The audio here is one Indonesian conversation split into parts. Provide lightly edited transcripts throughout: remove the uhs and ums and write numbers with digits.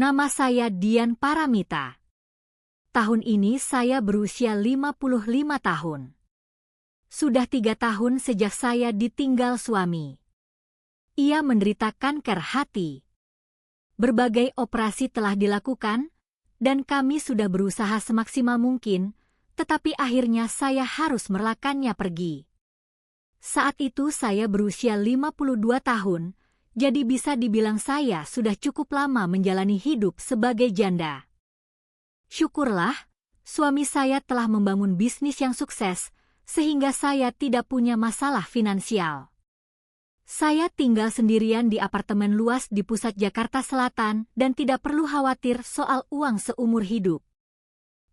Nama saya Dian Paramita. Tahun ini saya berusia 55 tahun. Sudah 3 tahun sejak saya ditinggal suami. Ia menderita kanker hati. Berbagai operasi telah dilakukan, dan kami sudah berusaha semaksimal mungkin, tetapi akhirnya saya harus merelakannya pergi. Saat itu saya berusia 52 tahun, jadi bisa dibilang saya sudah cukup lama menjalani hidup sebagai janda. Syukurlah, suami saya telah membangun bisnis yang sukses, sehingga saya tidak punya masalah finansial. Saya tinggal sendirian di apartemen luas di pusat Jakarta Selatan dan tidak perlu khawatir soal uang seumur hidup.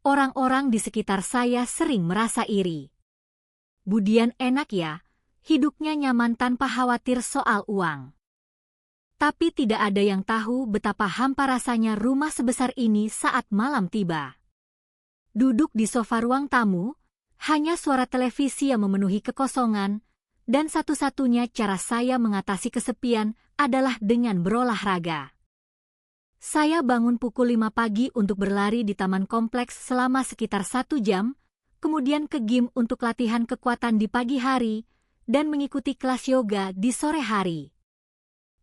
Orang-orang di sekitar saya sering merasa iri. Budian enak ya, hidupnya nyaman tanpa khawatir soal uang. Tapi tidak ada yang tahu betapa hampa rasanya rumah sebesar ini saat malam tiba. Duduk di sofa ruang tamu, hanya suara televisi yang memenuhi kekosongan, dan satu-satunya cara saya mengatasi kesepian adalah dengan berolahraga. Saya bangun pukul 5 pagi untuk berlari di taman kompleks selama sekitar 1 jam, kemudian ke gym untuk latihan kekuatan di pagi hari, dan mengikuti kelas yoga di sore hari.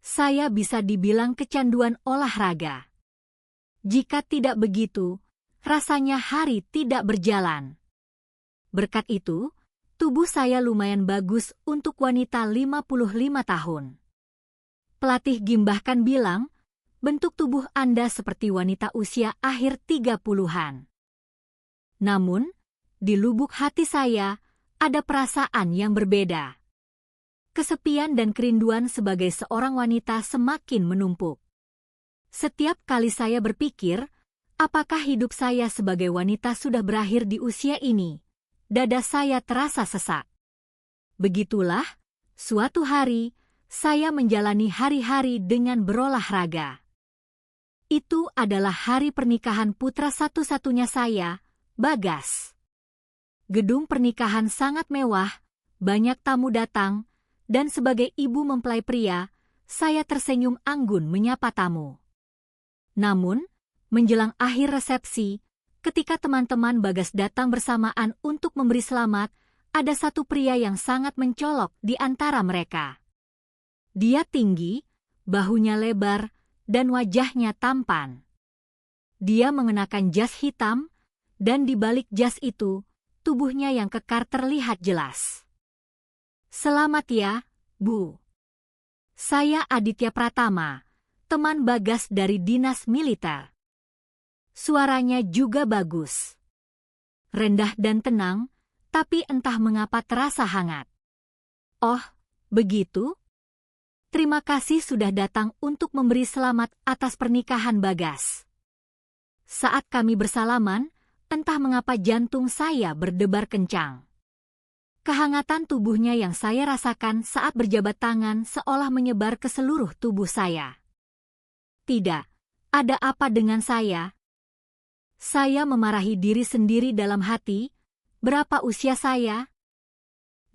Saya bisa dibilang kecanduan olahraga. Jika tidak begitu, rasanya hari tidak berjalan. Berkat itu, tubuh saya lumayan bagus untuk wanita 55 tahun. Pelatih gym bahkan bilang, bentuk tubuh Anda seperti wanita usia akhir 30-an. Namun, di lubuk hati saya, ada perasaan yang berbeda. Kesepian dan kerinduan sebagai seorang wanita semakin menumpuk. Setiap kali saya berpikir, apakah hidup saya sebagai wanita sudah berakhir di usia ini, dada saya terasa sesak. Begitulah, suatu hari, saya menjalani hari-hari dengan berolahraga. Itu adalah hari pernikahan putra satu-satunya saya, Bagas. Gedung pernikahan sangat mewah, banyak tamu datang, dan sebagai ibu mempelai pria, saya tersenyum anggun menyapa tamu. Namun, menjelang akhir resepsi, ketika teman-teman Bagas datang bersamaan untuk memberi selamat, ada satu pria yang sangat mencolok di antara mereka. Dia tinggi, bahunya lebar, dan wajahnya tampan. Dia mengenakan jas hitam, dan di balik jas itu, tubuhnya yang kekar terlihat jelas. Selamat ya, Bu. Saya Aditya Pratama, teman Bagas dari dinas militer. Suaranya juga bagus. Rendah dan tenang, tapi entah mengapa terasa hangat. Oh, begitu? Terima kasih sudah datang untuk memberi selamat atas pernikahan Bagas. Saat kami bersalaman, entah mengapa jantung saya berdebar kencang. Kehangatan tubuhnya yang saya rasakan saat berjabat tangan seolah menyebar ke seluruh tubuh saya. Tidak, ada apa dengan saya? Saya memarahi diri sendiri dalam hati, berapa usia saya?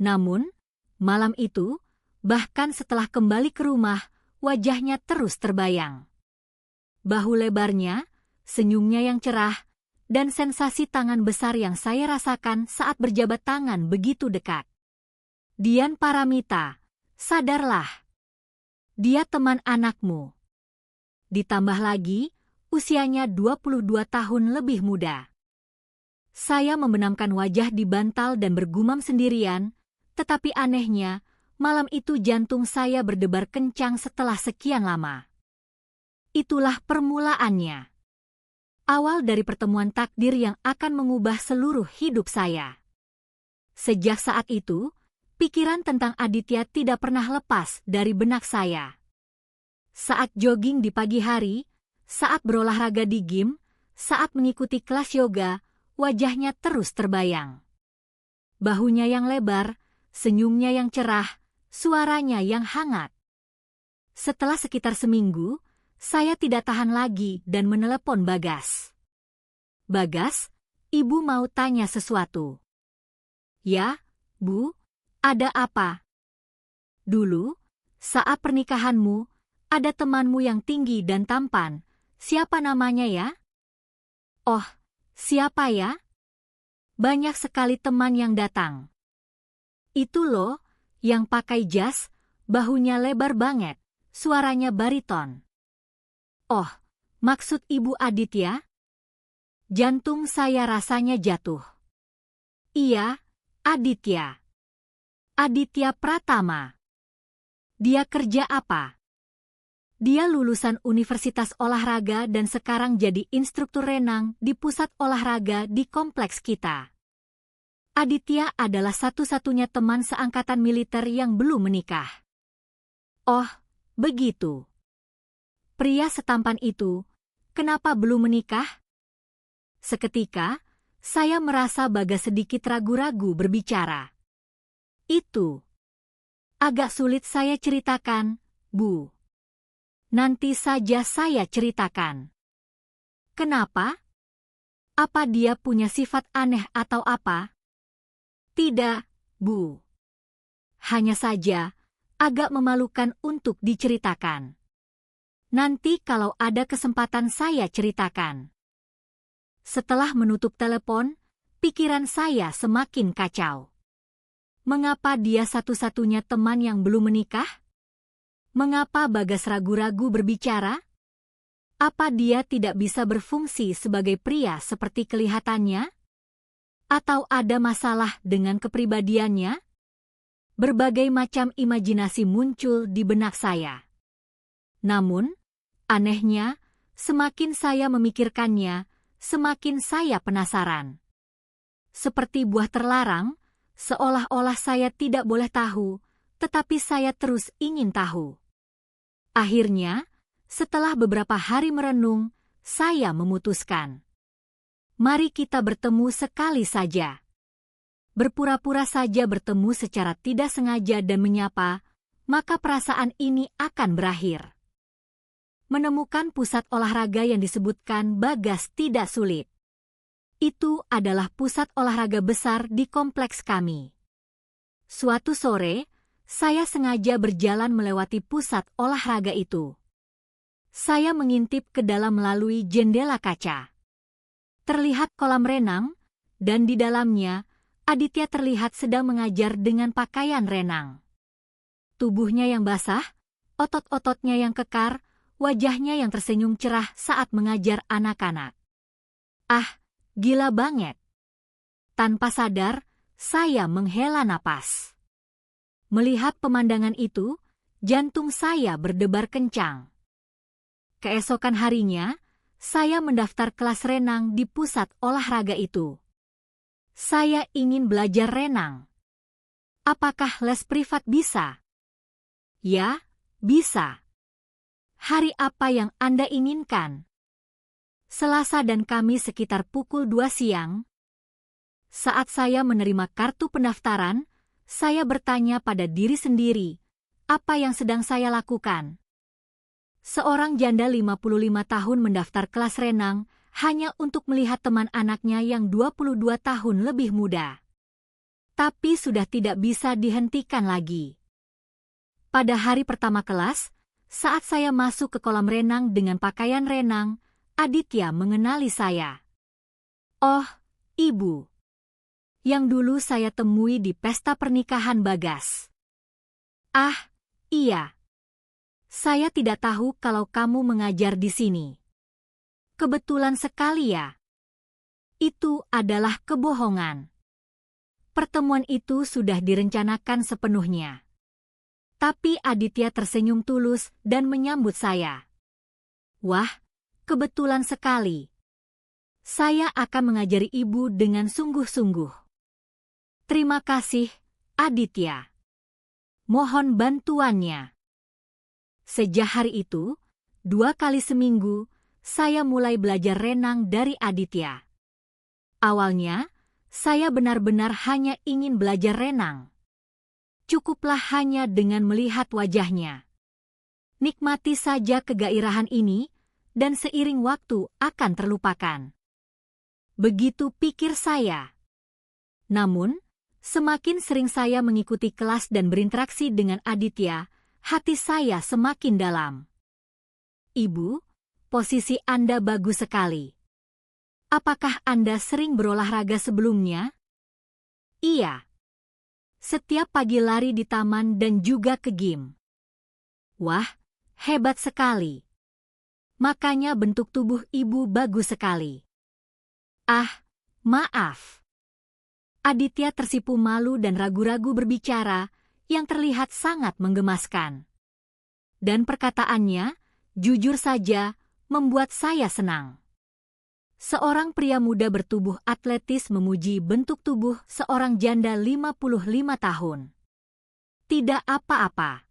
Namun, malam itu, bahkan setelah kembali ke rumah, wajahnya terus terbayang. Bahu lebarnya, senyumnya yang cerah, dan sensasi tangan besar yang saya rasakan saat berjabat tangan begitu dekat. Dian Paramita, sadarlah. Dia teman anakmu. Ditambah lagi, usianya 22 tahun lebih muda. Saya membenamkan wajah di bantal dan bergumam sendirian, tetapi anehnya, malam itu jantung saya berdebar kencang setelah sekian lama. Itulah permulaannya. Awal dari pertemuan takdir yang akan mengubah seluruh hidup saya. Sejak saat itu, pikiran tentang Aditya tidak pernah lepas dari benak saya. Saat jogging di pagi hari, saat berolahraga di gym, saat mengikuti kelas yoga, wajahnya terus terbayang. Bahunya yang lebar, senyumnya yang cerah, suaranya yang hangat. Setelah sekitar seminggu, saya tidak tahan lagi dan menelepon Bagas. Bagas, Ibu mau tanya sesuatu. Ya, Bu, ada apa? Dulu, saat pernikahanmu, ada temanmu yang tinggi dan tampan, Siapa namanya ya? Oh, siapa ya? Banyak sekali teman yang datang. Itu loh, yang pakai jas, bahunya lebar banget, suaranya bariton. Oh, maksud Ibu Aditya? Jantung saya rasanya jatuh. Iya, Aditya. Aditya Pratama. Dia kerja apa? Dia lulusan Universitas Olahraga dan sekarang jadi instruktur renang di pusat olahraga di kompleks kita. Aditya adalah satu-satunya teman seangkatan militer yang belum menikah. Oh, begitu. Pria setampan itu, kenapa belum menikah? Seketika, saya merasa Bagas sedikit ragu-ragu berbicara. Itu. Agak sulit saya ceritakan, Bu. Nanti saja saya ceritakan. Kenapa? Apa dia punya sifat aneh atau apa? Tidak, Bu. Hanya saja, agak memalukan untuk diceritakan. Nanti kalau ada kesempatan saya ceritakan. Setelah menutup telepon, pikiran saya semakin kacau. Mengapa dia satu-satunya teman yang belum menikah? Mengapa Bagas ragu-ragu berbicara? Apa dia tidak bisa berfungsi sebagai pria seperti kelihatannya? Atau ada masalah dengan kepribadiannya? Berbagai macam imajinasi muncul di benak saya. Namun, anehnya, semakin saya memikirkannya, semakin saya penasaran. Seperti buah terlarang, seolah-olah saya tidak boleh tahu, tetapi saya terus ingin tahu. Akhirnya, setelah beberapa hari merenung, saya memutuskan. Mari kita bertemu sekali saja. Berpura-pura saja bertemu secara tidak sengaja dan menyapa, maka perasaan ini akan berakhir. Menemukan pusat olahraga yang disebutkan Bagas tidak sulit. Itu adalah pusat olahraga besar di kompleks kami. Suatu sore, saya sengaja berjalan melewati pusat olahraga itu. Saya mengintip ke dalam melalui jendela kaca. Terlihat kolam renang, dan di dalamnya, Aditya terlihat sedang mengajar dengan pakaian renang. Tubuhnya yang basah, otot-ototnya yang kekar, wajahnya yang tersenyum cerah saat mengajar anak-anak. Ah, gila banget. Tanpa sadar, saya menghela napas. Melihat pemandangan itu, jantung saya berdebar kencang. Keesokan harinya, saya mendaftar kelas renang di pusat olahraga itu. Saya ingin belajar renang. Apakah les privat bisa? Ya, bisa. Hari apa yang Anda inginkan? Selasa dan Kamis sekitar pukul 2 siang. Saat saya menerima kartu pendaftaran, saya bertanya pada diri sendiri, apa yang sedang saya lakukan? Seorang janda 55 tahun mendaftar kelas renang hanya untuk melihat teman anaknya yang 22 tahun lebih muda. Tapi sudah tidak bisa dihentikan lagi. Pada hari pertama kelas, saat saya masuk ke kolam renang dengan pakaian renang, Aditya mengenali saya. Oh, Ibu. Yang dulu saya temui di pesta pernikahan Bagas. Ah, iya. Saya tidak tahu kalau kamu mengajar di sini. Kebetulan sekali ya. Itu adalah kebohongan. Pertemuan itu sudah direncanakan sepenuhnya. Tapi Aditya tersenyum tulus dan menyambut saya. Wah, kebetulan sekali. Saya akan mengajari Ibu dengan sungguh-sungguh. Terima kasih, Aditya. Mohon bantuannya. Sejak hari itu, 2 kali seminggu, saya mulai belajar renang dari Aditya. Awalnya, saya benar-benar hanya ingin belajar renang. Cukuplah hanya dengan melihat wajahnya. Nikmati saja kegairahan ini, dan seiring waktu akan terlupakan. Begitu pikir saya. Namun, semakin sering saya mengikuti kelas dan berinteraksi dengan Aditya, hati saya semakin dalam. Ibu, posisi Anda bagus sekali. Apakah Anda sering berolahraga sebelumnya? Iya. Setiap pagi lari di taman dan juga ke gym. Wah, hebat sekali. Makanya bentuk tubuh ibu bagus sekali. Ah, maaf. Aditya tersipu malu dan ragu-ragu berbicara yang terlihat sangat menggemaskan. Dan perkataannya, jujur saja, membuat saya senang. Seorang pria muda bertubuh atletis memuji bentuk tubuh seorang janda 55 tahun. Tidak apa-apa.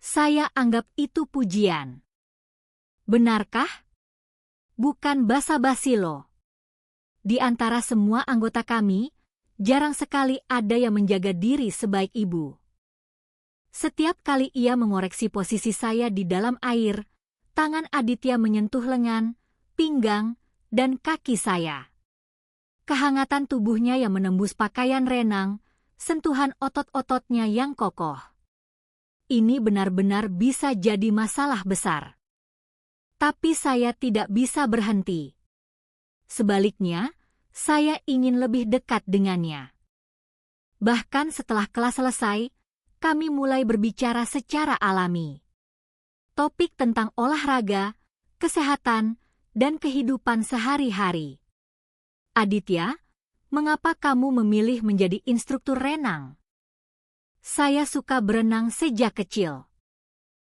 Saya anggap itu pujian. Benarkah? Bukan basa-basi loh. Di antara semua anggota kami, jarang sekali ada yang menjaga diri sebaik ibu. Setiap kali ia mengoreksi posisi saya di dalam air, tangan Aditya menyentuh lengan, pinggang, dan kaki saya. Kehangatan tubuhnya yang menembus pakaian renang, sentuhan otot-ototnya yang kokoh. Ini benar-benar bisa jadi masalah besar. Tapi saya tidak bisa berhenti. Sebaliknya, saya ingin lebih dekat dengannya. Bahkan setelah kelas selesai, kami mulai berbicara secara alami. Topik tentang olahraga, kesehatan, dan kehidupan sehari-hari. Aditya, mengapa kamu memilih menjadi instruktur renang? Saya suka berenang sejak kecil.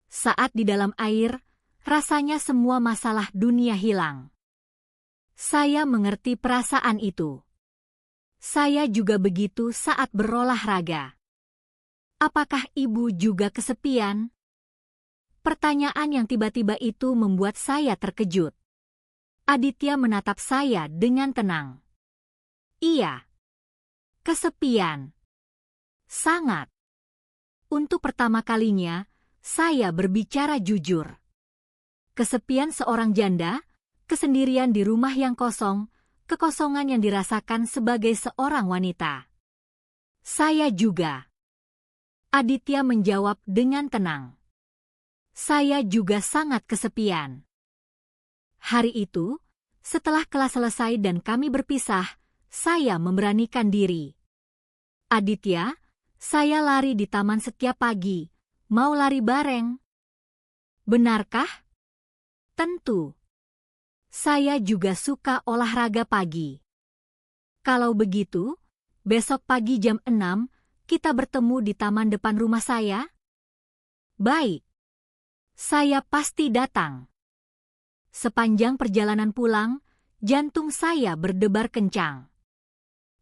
Saat di dalam air, rasanya semua masalah dunia hilang. Saya mengerti perasaan itu. Saya juga begitu saat berolahraga. Apakah ibu juga kesepian? Pertanyaan yang tiba-tiba itu membuat saya terkejut. Aditya menatap saya dengan tenang. Iya. Kesepian. Sangat. Untuk pertama kalinya, saya berbicara jujur. Kesepian seorang janda, kesendirian di rumah yang kosong, kekosongan yang dirasakan sebagai seorang wanita. Saya juga. Aditya menjawab dengan tenang. Saya juga sangat kesepian. Hari itu, setelah kelas selesai dan kami berpisah, saya memberanikan diri. Aditya, saya lari di taman setiap pagi. Mau lari bareng? Benarkah? Tentu. Saya juga suka olahraga pagi. Kalau begitu, besok pagi jam 6, kita bertemu di taman depan rumah saya? Baik. Saya pasti datang. Sepanjang perjalanan pulang, jantung saya berdebar kencang.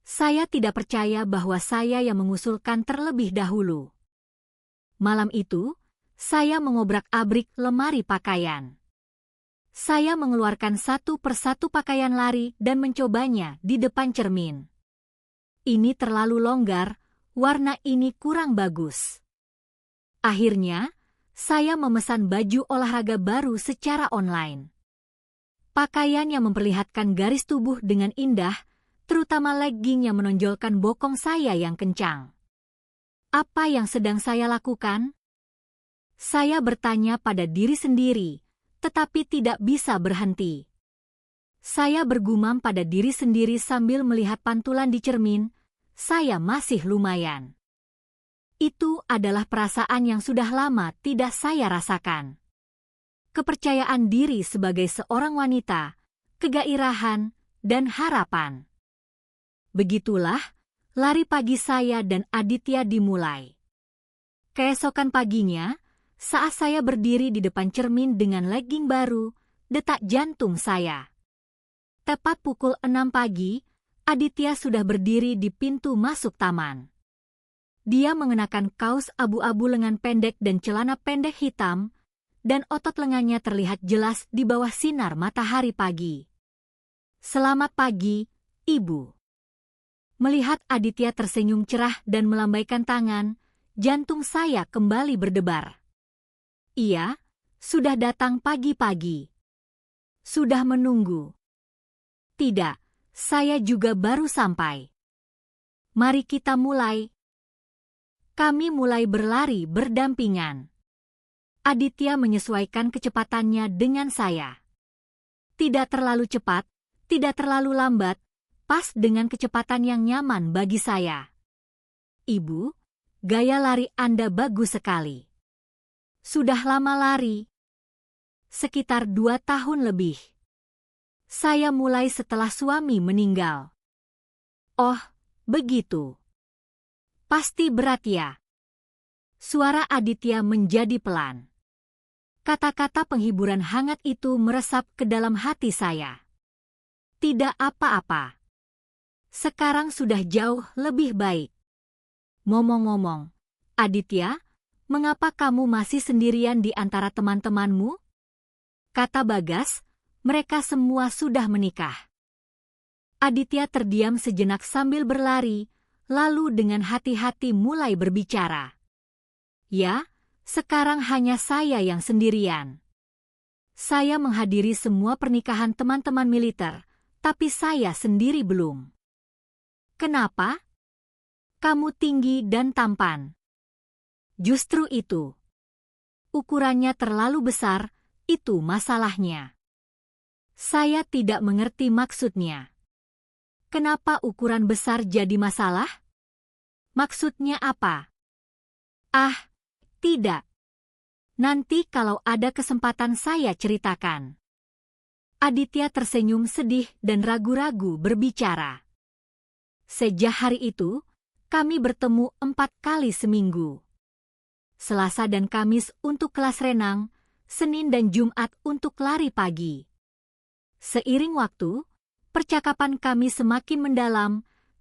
Saya tidak percaya bahwa saya yang mengusulkan terlebih dahulu. Malam itu, saya mengobrak-abrik lemari pakaian. Saya mengeluarkan satu persatu pakaian lari dan mencobanya di depan cermin. Ini terlalu longgar, warna ini kurang bagus. Akhirnya, saya memesan baju olahraga baru secara online. Pakaian yang memperlihatkan garis tubuh dengan indah, terutama legging yang menonjolkan bokong saya yang kencang. Apa yang sedang saya lakukan? Saya bertanya pada diri sendiri, tetapi tidak bisa berhenti. Saya bergumam pada diri sendiri sambil melihat pantulan di cermin, saya masih lumayan. Itu adalah perasaan yang sudah lama tidak saya rasakan. Kepercayaan diri sebagai seorang wanita, kegairahan, dan harapan. Begitulah, lari pagi saya dan Aditya dimulai. Keesokan paginya, saat saya berdiri di depan cermin dengan legging baru, detak jantung saya. Tepat pukul 6 pagi, Aditya sudah berdiri di pintu masuk taman. Dia mengenakan kaos abu-abu lengan pendek dan celana pendek hitam, dan otot lengannya terlihat jelas di bawah sinar matahari pagi. Selamat pagi, Ibu. Melihat Aditya tersenyum cerah dan melambaikan tangan, jantung saya kembali berdebar. Ia sudah datang pagi-pagi. Sudah menunggu. Tidak, saya juga baru sampai. Mari kita mulai. Kami mulai berlari berdampingan. Aditya menyesuaikan kecepatannya dengan saya. Tidak terlalu cepat, tidak terlalu lambat, pas dengan kecepatan yang nyaman bagi saya. Ibu, gaya lari Anda bagus sekali. Sudah lama lari? Sekitar 2 tahun lebih. Saya mulai setelah suami meninggal. Oh, begitu. Pasti berat ya. Suara Aditya menjadi pelan. Kata-kata penghiburan hangat itu meresap ke dalam hati saya. Tidak apa-apa. Sekarang sudah jauh lebih baik. Ngomong-ngomong, Aditya, mengapa kamu masih sendirian di antara teman-temanmu? Kata Bagas, mereka semua sudah menikah. Aditya terdiam sejenak sambil berlari, lalu dengan hati-hati mulai berbicara. Ya, sekarang hanya saya yang sendirian. Saya menghadiri semua pernikahan teman-teman militer, tapi saya sendiri belum. Kenapa? Kamu tinggi dan tampan. Justru itu. Ukurannya terlalu besar, itu masalahnya. Saya tidak mengerti maksudnya. Kenapa ukuran besar jadi masalah? Maksudnya apa? Ah, tidak. Nanti kalau ada kesempatan saya ceritakan. Aditya tersenyum sedih dan ragu-ragu berbicara. Sejak hari itu, kami bertemu 4 kali seminggu. Selasa dan Kamis untuk kelas renang, Senin dan Jumat untuk lari pagi. Seiring waktu, percakapan kami semakin mendalam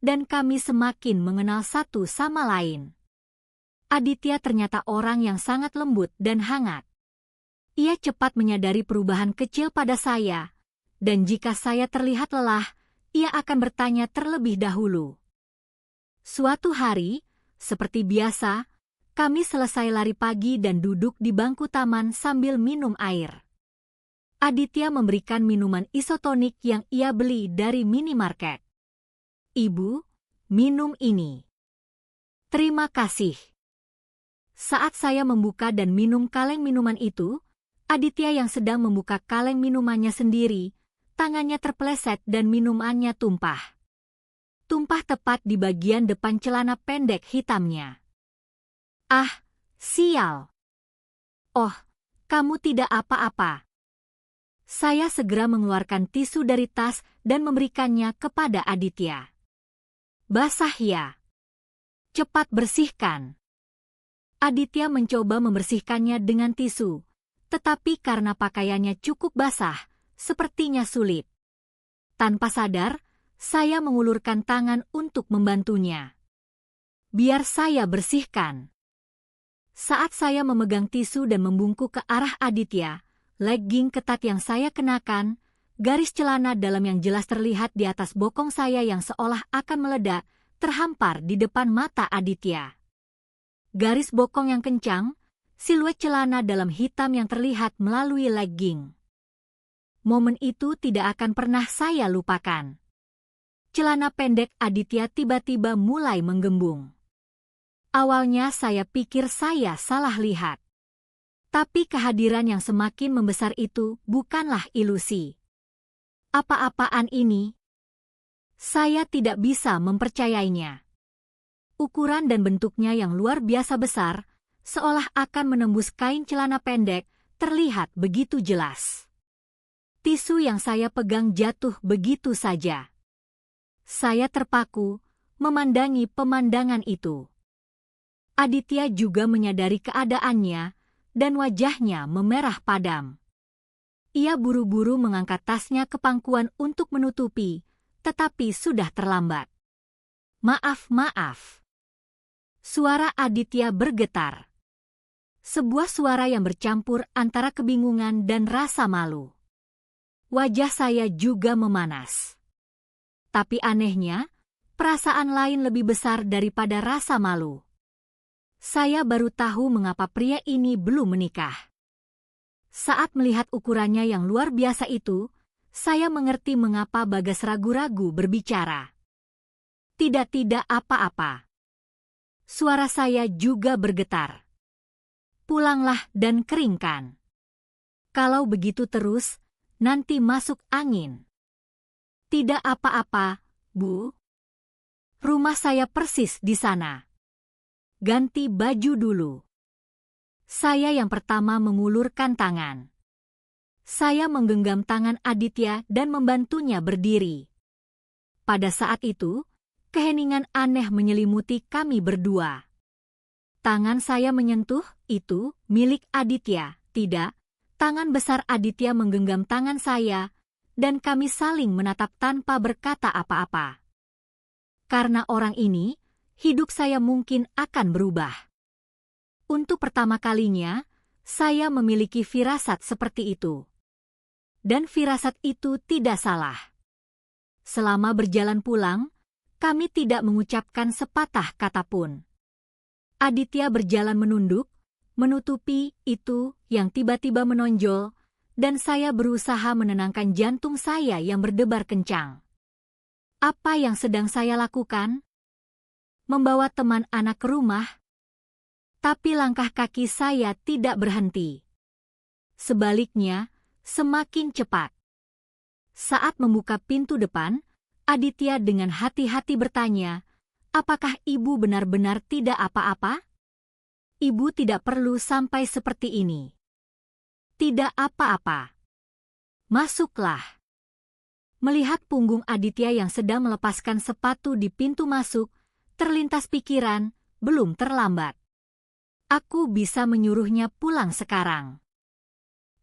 dan kami semakin mengenal satu sama lain. Aditya ternyata orang yang sangat lembut dan hangat. Ia cepat menyadari perubahan kecil pada saya, dan jika saya terlihat lelah, ia akan bertanya terlebih dahulu. Suatu hari, seperti biasa, kami selesai lari pagi dan duduk di bangku taman sambil minum air. Aditya memberikan minuman isotonik yang ia beli dari minimarket. Ibu, minum ini. Terima kasih. Saat saya membuka dan minum kaleng minuman itu, Aditya yang sedang membuka kaleng minumannya sendiri, tangannya terpeleset dan minumannya tumpah. Tumpah tepat di bagian depan celana pendek hitamnya. Ah, sial. Oh, kamu tidak apa-apa. Saya segera mengeluarkan tisu dari tas dan memberikannya kepada Aditya. Basah ya. Cepat bersihkan. Aditya mencoba membersihkannya dengan tisu, tetapi karena pakaiannya cukup basah, sepertinya sulit. Tanpa sadar, saya mengulurkan tangan untuk membantunya. Biar saya bersihkan. Saat saya memegang tisu dan membungkuk ke arah Aditya, legging ketat yang saya kenakan, garis celana dalam yang jelas terlihat di atas bokong saya yang seolah akan meledak, terhampar di depan mata Aditya. Garis bokong yang kencang, siluet celana dalam hitam yang terlihat melalui legging. Momen itu tidak akan pernah saya lupakan. Celana pendek Aditya tiba-tiba mulai menggembung. Awalnya saya pikir saya salah lihat. Tapi kehadiran yang semakin membesar itu bukanlah ilusi. Apa-apaan ini? Saya tidak bisa mempercayainya. Ukuran dan bentuknya yang luar biasa besar, seolah akan menembus kain celana pendek, terlihat begitu jelas. Tisu yang saya pegang jatuh begitu saja. Saya terpaku, memandangi pemandangan itu. Aditya juga menyadari keadaannya, dan wajahnya memerah padam. Ia buru-buru mengangkat tasnya ke pangkuan untuk menutupi, tetapi sudah terlambat. Maaf. Suara Aditya bergetar. Sebuah suara yang bercampur antara kebingungan dan rasa malu. Wajah saya juga memanas. Tapi anehnya, perasaan lain lebih besar daripada rasa malu. Saya baru tahu mengapa pria ini belum menikah. Saat melihat ukurannya yang luar biasa itu, saya mengerti mengapa Bagas ragu-ragu berbicara. Tidak apa-apa. Suara saya juga bergetar. Pulanglah dan keringkan. Kalau begitu terus, nanti masuk angin. Tidak apa-apa, Bu. Rumah saya persis di sana. Ganti baju dulu. Saya yang pertama mengulurkan tangan. Saya menggenggam tangan Aditya dan membantunya berdiri. Pada saat itu, keheningan aneh menyelimuti kami berdua. Tangan saya menyentuh, itu milik Aditya, tidak. Tangan besar Aditya menggenggam tangan saya, dan kami saling menatap tanpa berkata apa-apa. Karena orang ini, hidup saya mungkin akan berubah. Untuk pertama kalinya, saya memiliki firasat seperti itu. Dan firasat itu tidak salah. Selama berjalan pulang, kami tidak mengucapkan sepatah kata pun. Aditya berjalan menunduk, menutupi itu yang tiba-tiba menonjol, dan saya berusaha menenangkan jantung saya yang berdebar kencang. Apa yang sedang saya lakukan? Membawa teman anak ke rumah? Tapi langkah kaki saya tidak berhenti. Sebaliknya, semakin cepat. Saat membuka pintu depan, Aditya dengan hati-hati bertanya, "Apakah ibu benar-benar tidak apa-apa?" Ibu tidak perlu sampai seperti ini. Tidak apa-apa. Masuklah. Melihat punggung Aditya yang sedang melepaskan sepatu di pintu masuk, terlintas pikiran, belum terlambat. Aku bisa menyuruhnya pulang sekarang.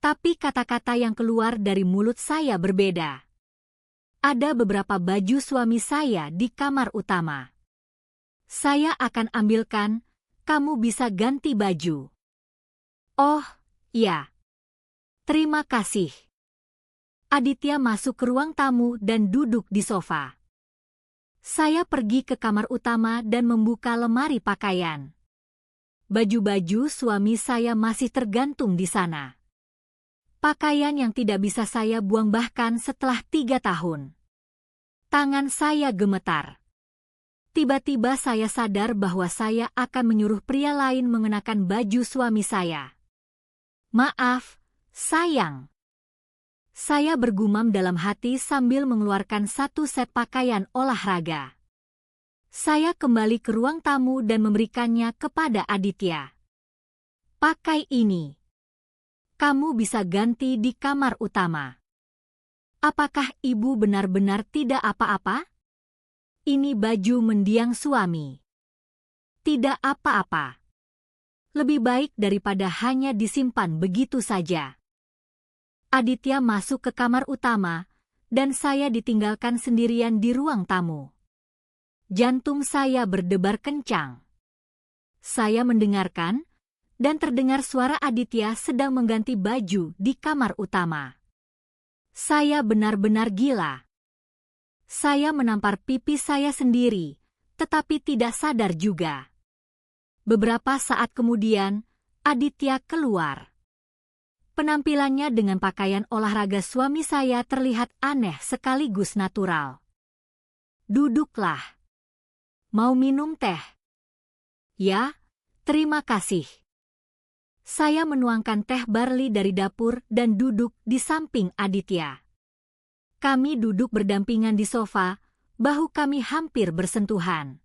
Tapi kata-kata yang keluar dari mulut saya berbeda. Ada beberapa baju suami saya di kamar utama. Saya akan ambilkan, kamu bisa ganti baju. Oh, ya. Terima kasih. Aditya masuk ke ruang tamu dan duduk di sofa. Saya pergi ke kamar utama dan membuka lemari pakaian. Baju-baju suami saya masih tergantung di sana. Pakaian yang tidak bisa saya buang bahkan setelah 3 tahun. Tangan saya gemetar. Tiba-tiba saya sadar bahwa saya akan menyuruh pria lain mengenakan baju suami saya. Maaf, sayang. Saya bergumam dalam hati sambil mengeluarkan satu set pakaian olahraga. Saya kembali ke ruang tamu dan memberikannya kepada Aditya. Pakai ini. Kamu bisa ganti di kamar utama. Apakah ibu benar-benar tidak apa-apa? Ini baju mendiang suami. Tidak apa-apa. Lebih baik daripada hanya disimpan begitu saja. Aditya masuk ke kamar utama, dan saya ditinggalkan sendirian di ruang tamu. Jantung saya berdebar kencang. Saya mendengarkan, dan terdengar suara Aditya sedang mengganti baju di kamar utama. Saya benar-benar gila. Saya menampar pipi saya sendiri, tetapi tidak sadar juga. Beberapa saat kemudian, Aditya keluar. Penampilannya dengan pakaian olahraga suami saya terlihat aneh sekaligus natural. Duduklah. Mau minum teh? Ya, terima kasih. Saya menuangkan teh barli dari dapur dan duduk di samping Aditya. Kami duduk berdampingan di sofa, bahu kami hampir bersentuhan.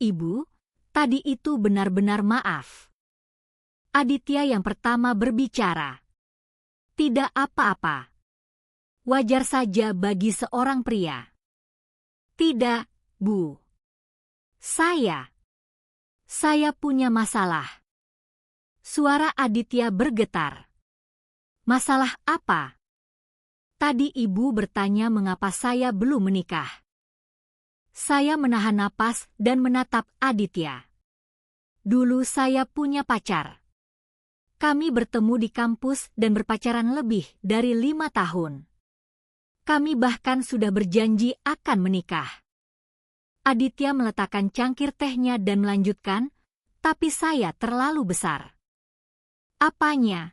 Ibu, tadi itu benar-benar maaf. Aditya yang pertama berbicara. Tidak apa-apa. Wajar saja bagi seorang pria. Tidak, Bu. Saya punya masalah. Suara Aditya bergetar. Masalah apa? Tadi ibu bertanya mengapa saya belum menikah. Saya menahan napas dan menatap Aditya. Dulu saya punya pacar. Kami bertemu di kampus dan berpacaran lebih dari 5 tahun. Kami bahkan sudah berjanji akan menikah. Aditya meletakkan cangkir tehnya dan melanjutkan, tapi saya terlalu besar. Apanya?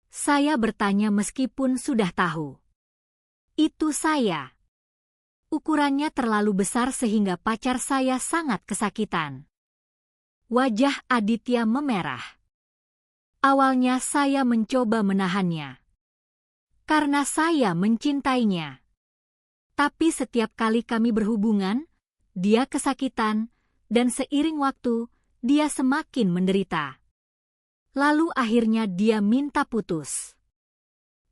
Saya bertanya meskipun sudah tahu. Itu saya. Ukurannya terlalu besar sehingga pacar saya sangat kesakitan. Wajah Aditya memerah. Awalnya saya mencoba menahannya. karena saya mencintainya. Tapi setiap kali kami berhubungan, dia kesakitan, dan seiring waktu, dia semakin menderita. Lalu akhirnya dia minta putus.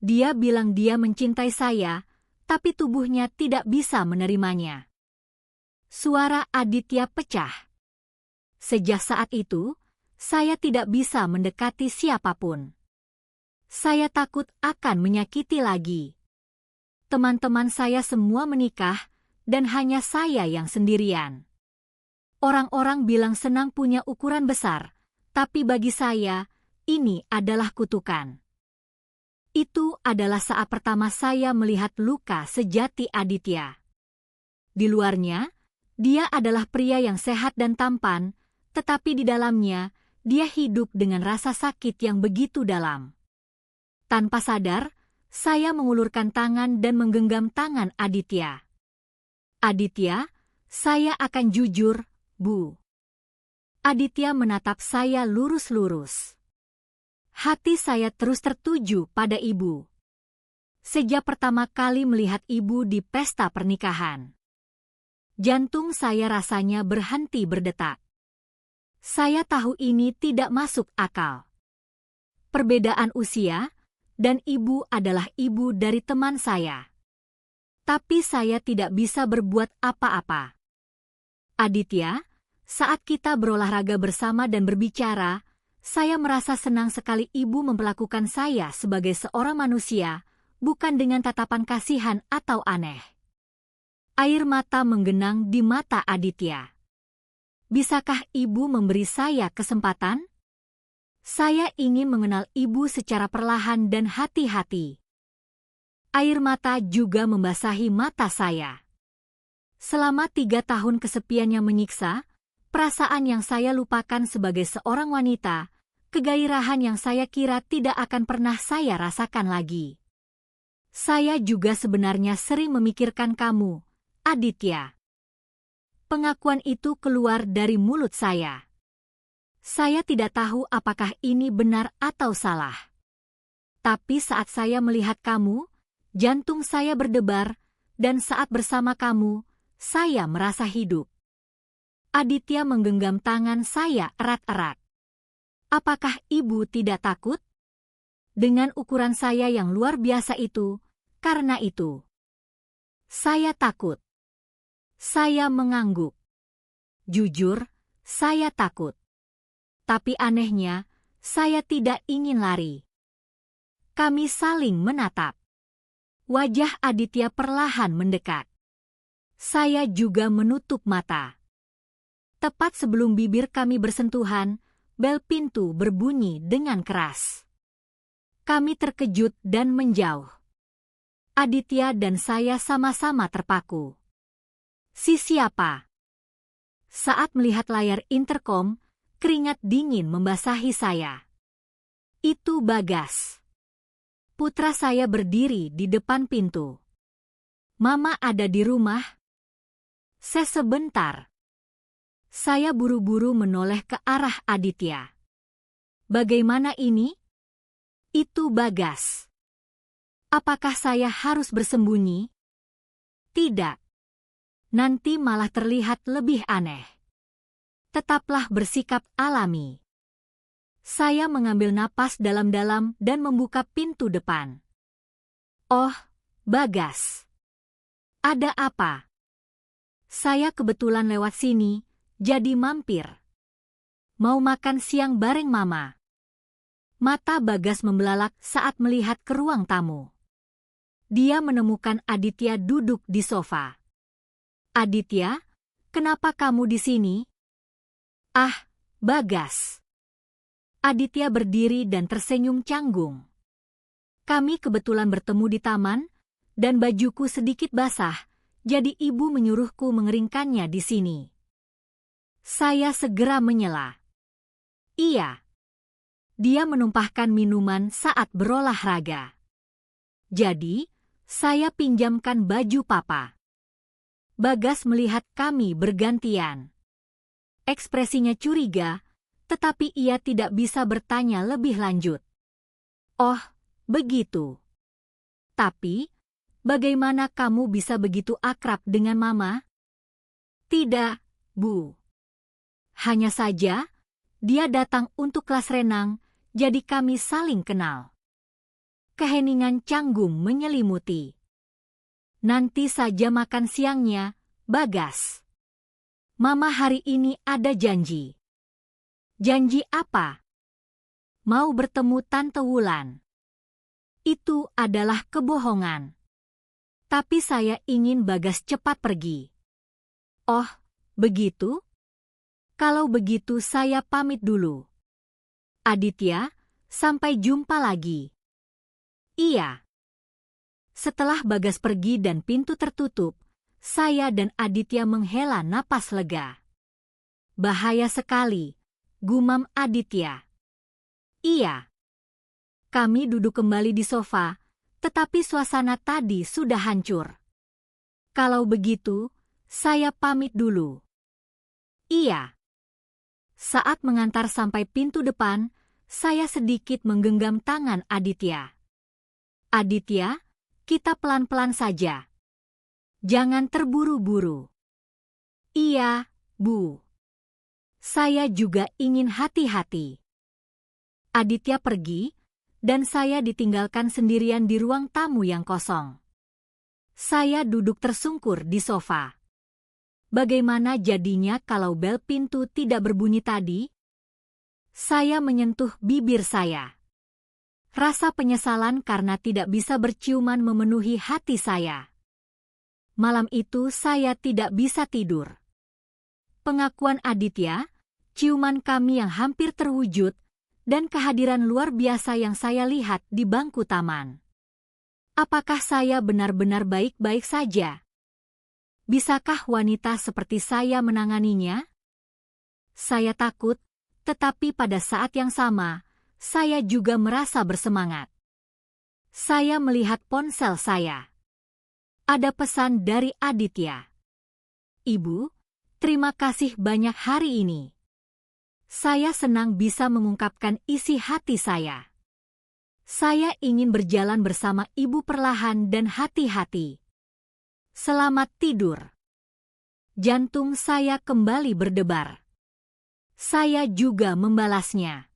Dia bilang dia mencintai saya, tapi tubuhnya tidak bisa menerimanya. Suara Aditya pecah. Sejak saat itu, saya tidak bisa mendekati siapapun. Saya takut akan menyakiti lagi. Teman-teman saya semua menikah, dan hanya saya yang sendirian. Orang-orang bilang senang punya ukuran besar, tapi bagi saya, ini adalah kutukan. Itu adalah saat pertama saya melihat luka sejati Aditya. Di luarnya, dia adalah pria yang sehat dan tampan, tetapi di dalamnya, dia hidup dengan rasa sakit yang begitu dalam. Tanpa sadar, saya mengulurkan tangan dan menggenggam tangan Aditya. Aditya, saya akan jujur, Bu. Aditya menatap saya lurus-lurus. Hati saya terus tertuju pada ibu. Sejak pertama kali melihat ibu di pesta pernikahan, jantung saya rasanya berhenti berdetak. Saya tahu ini tidak masuk akal. Perbedaan usia, dan ibu adalah ibu dari teman saya. Tapi saya tidak bisa berbuat apa-apa. Aditya, saat kita berolahraga bersama dan berbicara, saya merasa senang sekali ibu memperlakukan saya sebagai seorang manusia, bukan dengan tatapan kasihan atau aneh. Air mata menggenang di mata Aditya. Bisakah ibu memberi saya kesempatan? Saya ingin mengenal ibu secara perlahan dan hati-hati. Air mata juga membasahi mata saya. Selama 3 tahun kesepian yang menyiksa, perasaan yang saya lupakan sebagai seorang wanita, kegairahan yang saya kira tidak akan pernah saya rasakan lagi. Saya juga sebenarnya sering memikirkan kamu, Aditya. Pengakuan itu keluar dari mulut saya. Saya tidak tahu apakah ini benar atau salah. Tapi saat saya melihat kamu, jantung saya berdebar, dan saat bersama kamu, saya merasa hidup. Aditya menggenggam tangan saya erat-erat. Apakah ibu tidak takut? Dengan ukuran saya yang luar biasa itu, karena itu, saya takut. Saya mengangguk. Jujur, saya takut. Tapi anehnya, saya tidak ingin lari. Kami saling menatap. Wajah Aditya perlahan mendekat. Saya juga menutup mata. Tepat sebelum bibir kami bersentuhan, bel pintu berbunyi dengan keras. Kami terkejut dan menjauh. Aditya dan saya sama-sama terpaku. Si siapa? Saat melihat layar interkom, keringat dingin membasahi saya. Itu Bagas. Putra saya berdiri di depan pintu. Mama ada di rumah? Sebentar. Saya buru-buru menoleh ke arah Aditya. Bagaimana ini? Itu Bagas. Apakah saya harus bersembunyi? Tidak. Nanti malah terlihat lebih aneh. Tetaplah bersikap alami. Saya mengambil napas dalam-dalam dan membuka pintu depan. Oh, Bagas. Ada apa? Saya kebetulan lewat sini, jadi mampir. Mau makan siang bareng Mama. Mata Bagas membelalak saat melihat ke ruang tamu. Dia menemukan Aditya duduk di sofa. Aditya, kenapa kamu di sini? Ah, Bagas. Aditya berdiri dan tersenyum canggung. Kami kebetulan bertemu di taman, dan bajuku sedikit basah, jadi ibu menyuruhku mengeringkannya di sini. Saya segera menyela. Iya. Dia menumpahkan minuman saat berolahraga. Jadi, saya pinjamkan baju papa. Bagas melihat kami bergantian. Ekspresinya curiga, tetapi ia tidak bisa bertanya lebih lanjut. Oh, begitu. Tapi, bagaimana kamu bisa begitu akrab dengan Mama? Tidak, Bu. Hanya saja, dia datang untuk kelas renang, jadi kami saling kenal. Keheningan canggung menyelimuti. Nanti saja makan siangnya, Bagas. Mama hari ini ada janji. Janji apa? Mau bertemu Tante Wulan. Itu adalah kebohongan. Tapi saya ingin Bagas cepat pergi. Oh, begitu? Kalau begitu saya pamit dulu. Aditya, sampai jumpa lagi. Iya. Setelah Bagas pergi dan pintu tertutup, saya dan Aditya menghela napas lega. Bahaya sekali, gumam Aditya. Iya. Kami duduk kembali di sofa, tetapi suasana tadi sudah hancur. Kalau begitu, saya pamit dulu. Iya. Saat mengantar sampai pintu depan, saya sedikit menggenggam tangan Aditya. Aditya, kita pelan-pelan saja. Jangan terburu-buru. Iya, Bu. Saya juga ingin hati-hati. Aditya pergi, dan saya ditinggalkan sendirian di ruang tamu yang kosong. Saya duduk tersungkur di sofa. Bagaimana jadinya kalau bel pintu tidak berbunyi tadi? Saya menyentuh bibir saya. Rasa penyesalan karena tidak bisa berciuman memenuhi hati saya. Malam itu saya tidak bisa tidur. Pengakuan Aditya, ciuman kami yang hampir terwujud, dan kehadiran luar biasa yang saya lihat di bangku taman. Apakah saya benar-benar baik-baik saja? Bisakah wanita seperti saya menanganinya? Saya takut, tetapi pada saat yang sama, saya juga merasa bersemangat. Saya melihat ponsel saya. Ada pesan dari Aditya. Ibu, terima kasih banyak hari ini. Saya senang bisa mengungkapkan isi hati saya. Saya ingin berjalan bersama ibu perlahan dan hati-hati. Selamat tidur. Jantung saya kembali berdebar. Saya juga membalasnya.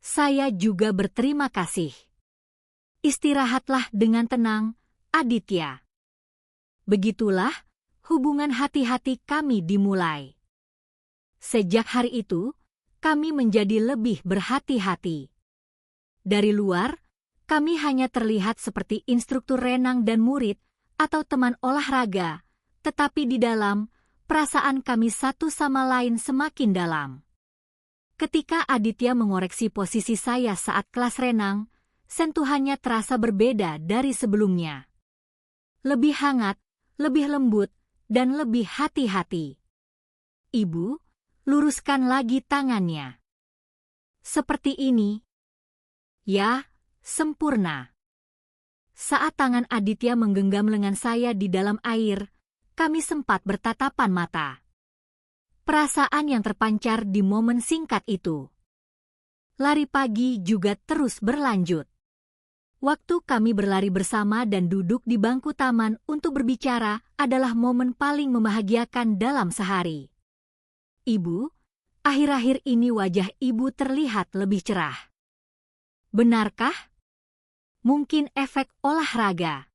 Saya juga berterima kasih. Istirahatlah dengan tenang, Aditya. Begitulah hubungan hati-hati kami dimulai. Sejak hari itu, kami menjadi lebih berhati-hati. Dari luar, kami hanya terlihat seperti instruktur renang dan murid, atau teman olahraga, tetapi di dalam, perasaan kami satu sama lain semakin dalam. Ketika Aditya mengoreksi posisi saya saat kelas renang, sentuhannya terasa berbeda dari sebelumnya. Lebih hangat, lebih lembut, dan lebih hati-hati. Ibu, luruskan lagi tangannya. Seperti ini. Ya, sempurna. Saat tangan Aditya menggenggam lengan saya di dalam air, kami sempat bertatapan mata. Perasaan yang terpancar di momen singkat itu. Lari pagi juga terus berlanjut. Waktu kami berlari bersama dan duduk di bangku taman untuk berbicara adalah momen paling membahagiakan dalam sehari. Ibu, akhir-akhir ini wajah ibu terlihat lebih cerah. Benarkah? Mungkin efek olahraga.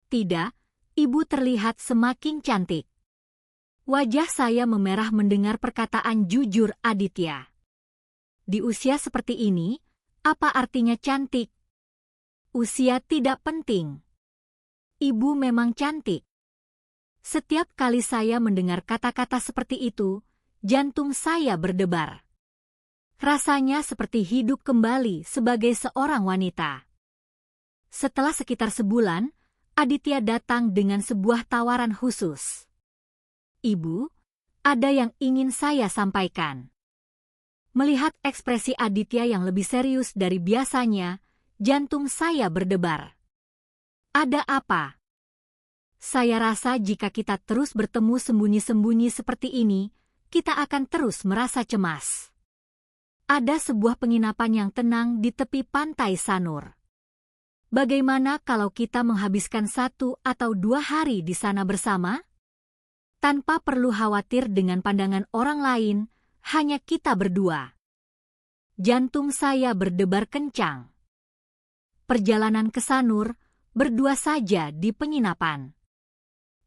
Tidak, ibu terlihat semakin cantik. Wajah saya memerah mendengar perkataan jujur Aditya. Di usia seperti ini, apa artinya cantik? Usia tidak penting. Ibu memang cantik. Setiap kali saya mendengar kata-kata seperti itu, jantung saya berdebar. Rasanya seperti hidup kembali sebagai seorang wanita. Setelah sekitar sebulan, Aditya datang dengan sebuah tawaran khusus. Ibu, ada yang ingin saya sampaikan. Melihat ekspresi Aditya yang lebih serius dari biasanya, jantung saya berdebar. Ada apa? Saya rasa jika kita terus bertemu sembunyi-sembunyi seperti ini, kita akan terus merasa cemas. Ada sebuah penginapan yang tenang di tepi pantai Sanur. Bagaimana kalau kita menghabiskan 1 atau 2 hari di sana bersama? Tanpa perlu khawatir dengan pandangan orang lain, hanya kita berdua. Jantung saya berdebar kencang. Perjalanan ke Sanur, berdua saja di penginapan.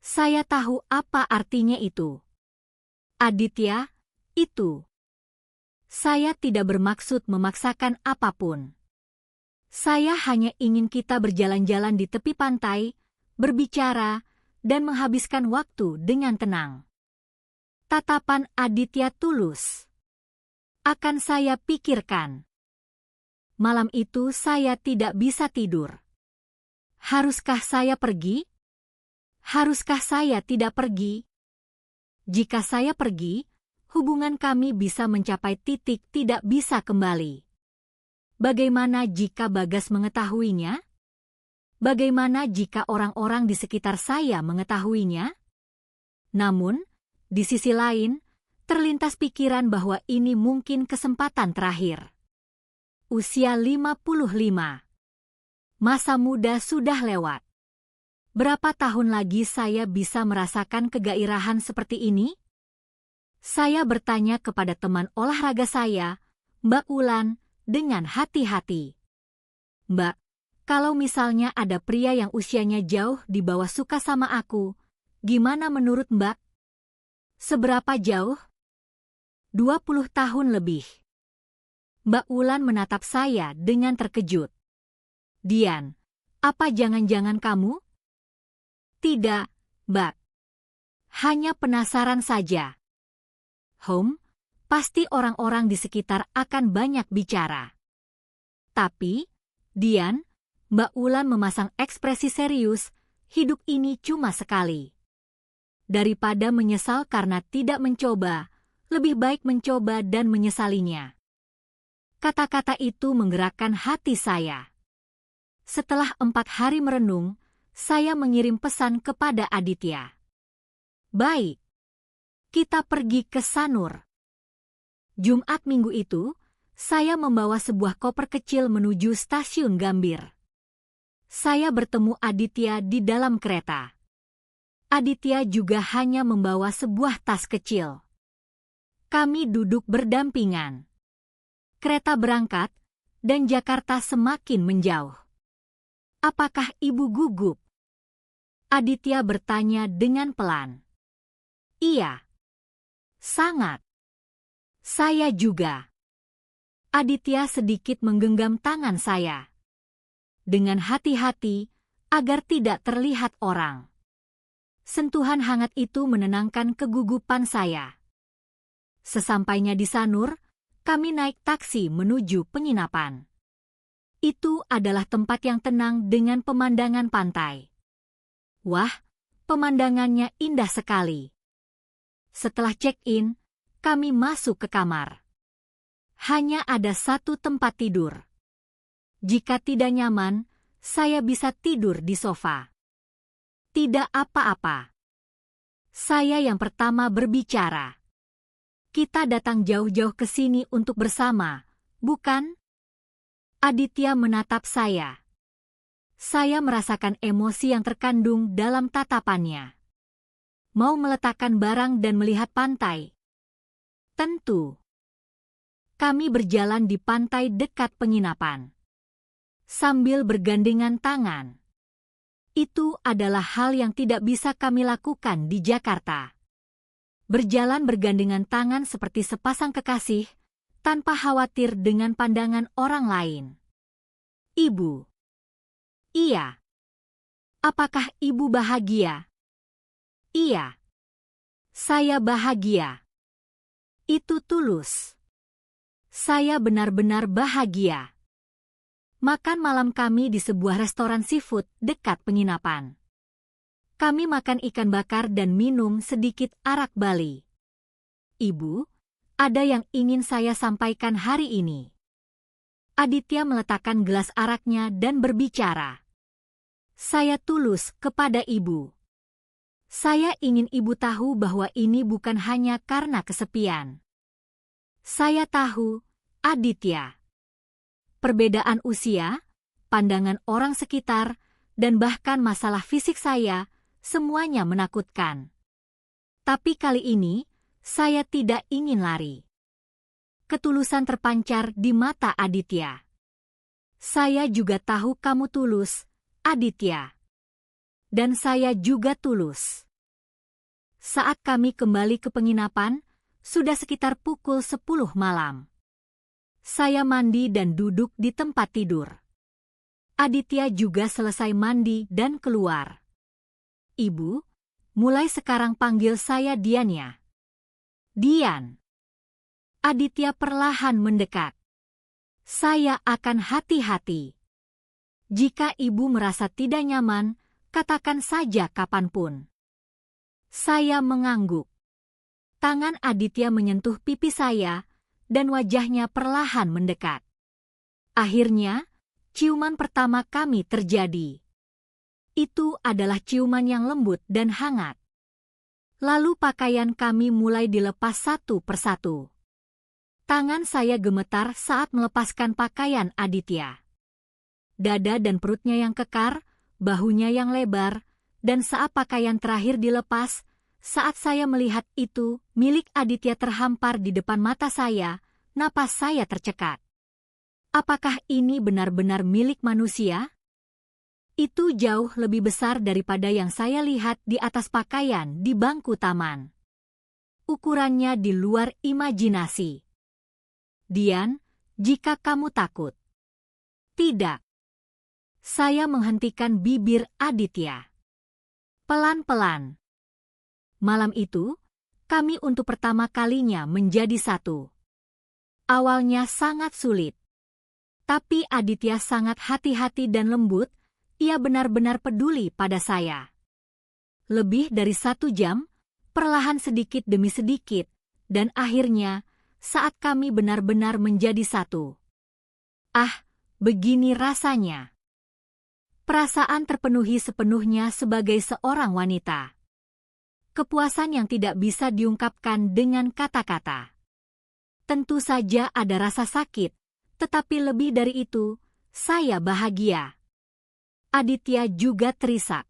Saya tahu apa artinya itu. Aditya, itu. Saya tidak bermaksud memaksakan apapun. Saya hanya ingin kita berjalan-jalan di tepi pantai, berbicara, dan menghabiskan waktu dengan tenang. Tatapan Aditya tulus. Akan saya pikirkan. Malam itu saya tidak bisa tidur. Haruskah saya pergi? Haruskah saya tidak pergi? Jika saya pergi, hubungan kami bisa mencapai titik tidak bisa kembali. Bagaimana jika Bagas mengetahuinya? Bagaimana jika orang-orang di sekitar saya mengetahuinya? Namun, di sisi lain, terlintas pikiran bahwa ini mungkin kesempatan terakhir. Usia 55. Masa muda sudah lewat. Berapa tahun lagi saya bisa merasakan kegairahan seperti ini? Saya bertanya kepada teman olahraga saya, Mbak Ulan, dengan hati-hati. Mbak, kalau misalnya ada pria yang usianya jauh di bawah suka sama aku, gimana menurut Mbak? Seberapa jauh? 20 tahun lebih. Mbak Ulan menatap saya dengan terkejut. Dian, apa jangan-jangan kamu? Tidak, Mbak. Hanya penasaran saja. Pasti orang-orang di sekitar akan banyak bicara. Tapi, Dian, Mbak Ulan memasang ekspresi serius, hidup ini cuma sekali. Daripada menyesal karena tidak mencoba, lebih baik mencoba dan menyesalinya. Kata-kata itu menggerakkan hati saya. Setelah 4 hari merenung, saya mengirim pesan kepada Aditya. Baik, kita pergi ke Sanur. Jumat minggu itu, saya membawa sebuah koper kecil menuju stasiun Gambir. Saya bertemu Aditya di dalam kereta. Aditya juga hanya membawa sebuah tas kecil. Kami duduk berdampingan. Kereta berangkat, dan Jakarta semakin menjauh. Apakah ibu gugup? Aditya bertanya dengan pelan. Iya. Sangat. Saya juga. Aditya sedikit menggenggam tangan saya. Dengan hati-hati, agar tidak terlihat orang. Sentuhan hangat itu menenangkan kegugupan saya. Sesampainya di Sanur, kami naik taksi menuju penginapan. Itu adalah tempat yang tenang dengan pemandangan pantai. Wah, pemandangannya indah sekali. Setelah check-in, kami masuk ke kamar. Hanya ada satu tempat tidur. Jika tidak nyaman, saya bisa tidur di sofa. Tidak apa-apa. Saya yang pertama berbicara. Kita datang jauh-jauh ke sini untuk bersama, bukan? Aditya menatap saya. Saya merasakan emosi yang terkandung dalam tatapannya. Mau meletakkan barang dan melihat pantai. Tentu. Kami berjalan di pantai dekat penginapan. Sambil bergandengan tangan. Itu adalah hal yang tidak bisa kami lakukan di Jakarta. Berjalan bergandengan tangan seperti sepasang kekasih, tanpa khawatir dengan pandangan orang lain. Ibu. Iya. Apakah ibu bahagia? Iya. Saya bahagia. Itu tulus. Saya benar-benar bahagia. Makan malam kami di sebuah restoran seafood dekat penginapan. Kami makan ikan bakar dan minum sedikit arak Bali. Ibu, ada yang ingin saya sampaikan hari ini. Aditya meletakkan gelas araknya dan berbicara. Saya tulus kepada ibu. Saya ingin ibu tahu bahwa ini bukan hanya karena kesepian. Saya tahu, Aditya. Perbedaan usia, pandangan orang sekitar, dan bahkan masalah fisik saya, semuanya menakutkan. Tapi kali ini, saya tidak ingin lari. Ketulusan terpancar di mata Aditya. Saya juga tahu kamu tulus, Aditya. Dan saya juga tulus. Saat kami kembali ke penginapan, sudah sekitar pukul 10 malam. Saya mandi dan duduk di tempat tidur. Aditya juga selesai mandi dan keluar. Ibu, mulai sekarang panggil saya Dian ya. Dian. Aditya perlahan mendekat. Saya akan hati-hati. Jika ibu merasa tidak nyaman, katakan saja kapanpun. Saya mengangguk. Tangan Aditya menyentuh pipi saya, dan wajahnya perlahan mendekat. Akhirnya, ciuman pertama kami terjadi. Itu adalah ciuman yang lembut dan hangat. Lalu pakaian kami mulai dilepas satu persatu. Tangan saya gemetar saat melepaskan pakaian Aditya. Dada dan perutnya yang kekar, bahunya yang lebar, dan saat pakaian terakhir dilepas, saat saya melihat itu, milik Aditya terhampar di depan mata saya, napas saya tercekat. Apakah ini benar-benar milik manusia? Itu jauh lebih besar daripada yang saya lihat di atas pakaian di bangku taman. Ukurannya di luar imajinasi. Dian, jika kamu takut. Tidak. Saya menghentikan bibir Aditya. Pelan-pelan. Malam itu, kami untuk pertama kalinya menjadi satu. Awalnya sangat sulit. Tapi Aditya sangat hati-hati dan lembut, ia benar-benar peduli pada saya. Lebih dari 1 jam, perlahan sedikit demi sedikit, dan akhirnya, saat kami benar-benar menjadi satu. Ah, begini rasanya. Perasaan terpenuhi sepenuhnya sebagai seorang wanita. Kepuasan yang tidak bisa diungkapkan dengan kata-kata. Tentu saja ada rasa sakit, tetapi lebih dari itu, saya bahagia. Aditya juga terisak.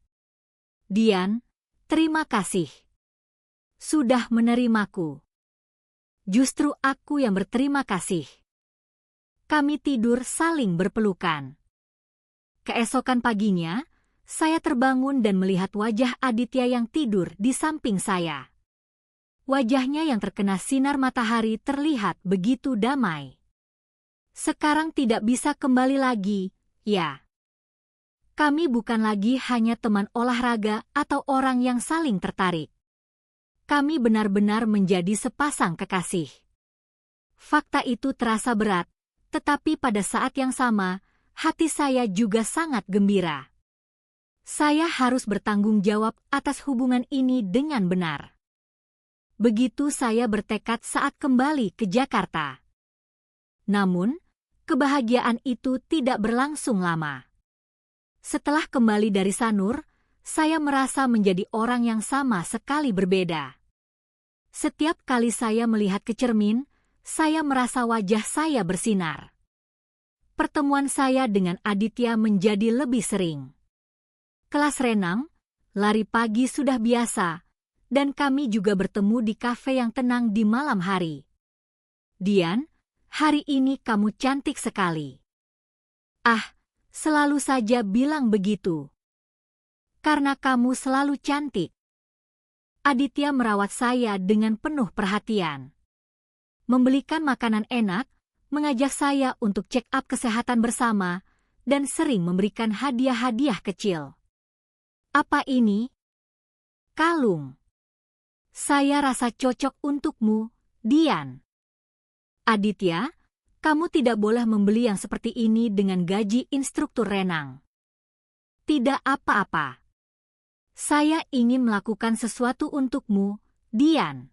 Dian, terima kasih. Sudah menerimaku. Justru aku yang berterima kasih. Kami tidur saling berpelukan. Keesokan paginya, saya terbangun dan melihat wajah Aditya yang tidur di samping saya. Wajahnya yang terkena sinar matahari terlihat begitu damai. Sekarang tidak bisa kembali lagi, ya. Kami bukan lagi hanya teman olahraga atau orang yang saling tertarik. Kami benar-benar menjadi sepasang kekasih. Fakta itu terasa berat, tetapi pada saat yang sama, hati saya juga sangat gembira. Saya harus bertanggung jawab atas hubungan ini dengan benar. Begitu saya bertekad saat kembali ke Jakarta. Namun, kebahagiaan itu tidak berlangsung lama. Setelah kembali dari Sanur, saya merasa menjadi orang yang sama sekali berbeda. Setiap kali saya melihat ke cermin, saya merasa wajah saya bersinar. Pertemuan saya dengan Aditya menjadi lebih sering. Kelas renang, lari pagi sudah biasa, dan kami juga bertemu di kafe yang tenang di malam hari. Dian, hari ini kamu cantik sekali. Ah, selalu saja bilang begitu. Karena kamu selalu cantik. Aditya merawat saya dengan penuh perhatian. Membelikan makanan enak, mengajak saya untuk check up kesehatan bersama, dan sering memberikan hadiah-hadiah kecil. Apa ini? Kalung. Saya rasa cocok untukmu, Dian. Aditya, kamu tidak boleh membeli yang seperti ini dengan gaji instruktur renang. Tidak apa-apa. Saya ingin melakukan sesuatu untukmu, Dian.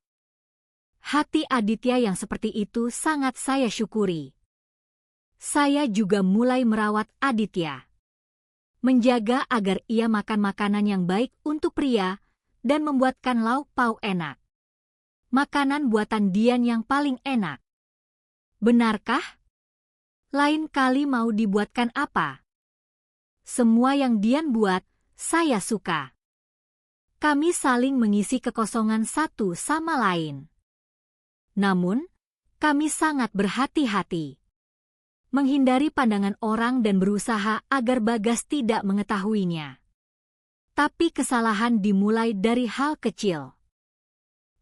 Hati Aditya yang seperti itu sangat saya syukuri. Saya juga mulai merawat Aditya. Menjaga agar ia makan makanan yang baik untuk pria dan membuatkan lauk pauk enak. Makanan buatan Dian yang paling enak. Benarkah? Lain kali mau dibuatkan apa? Semua yang Dian buat, saya suka. Kami saling mengisi kekosongan satu sama lain. Namun, kami sangat berhati-hati. Menghindari pandangan orang dan berusaha agar Bagas tidak mengetahuinya. Tapi kesalahan dimulai dari hal kecil.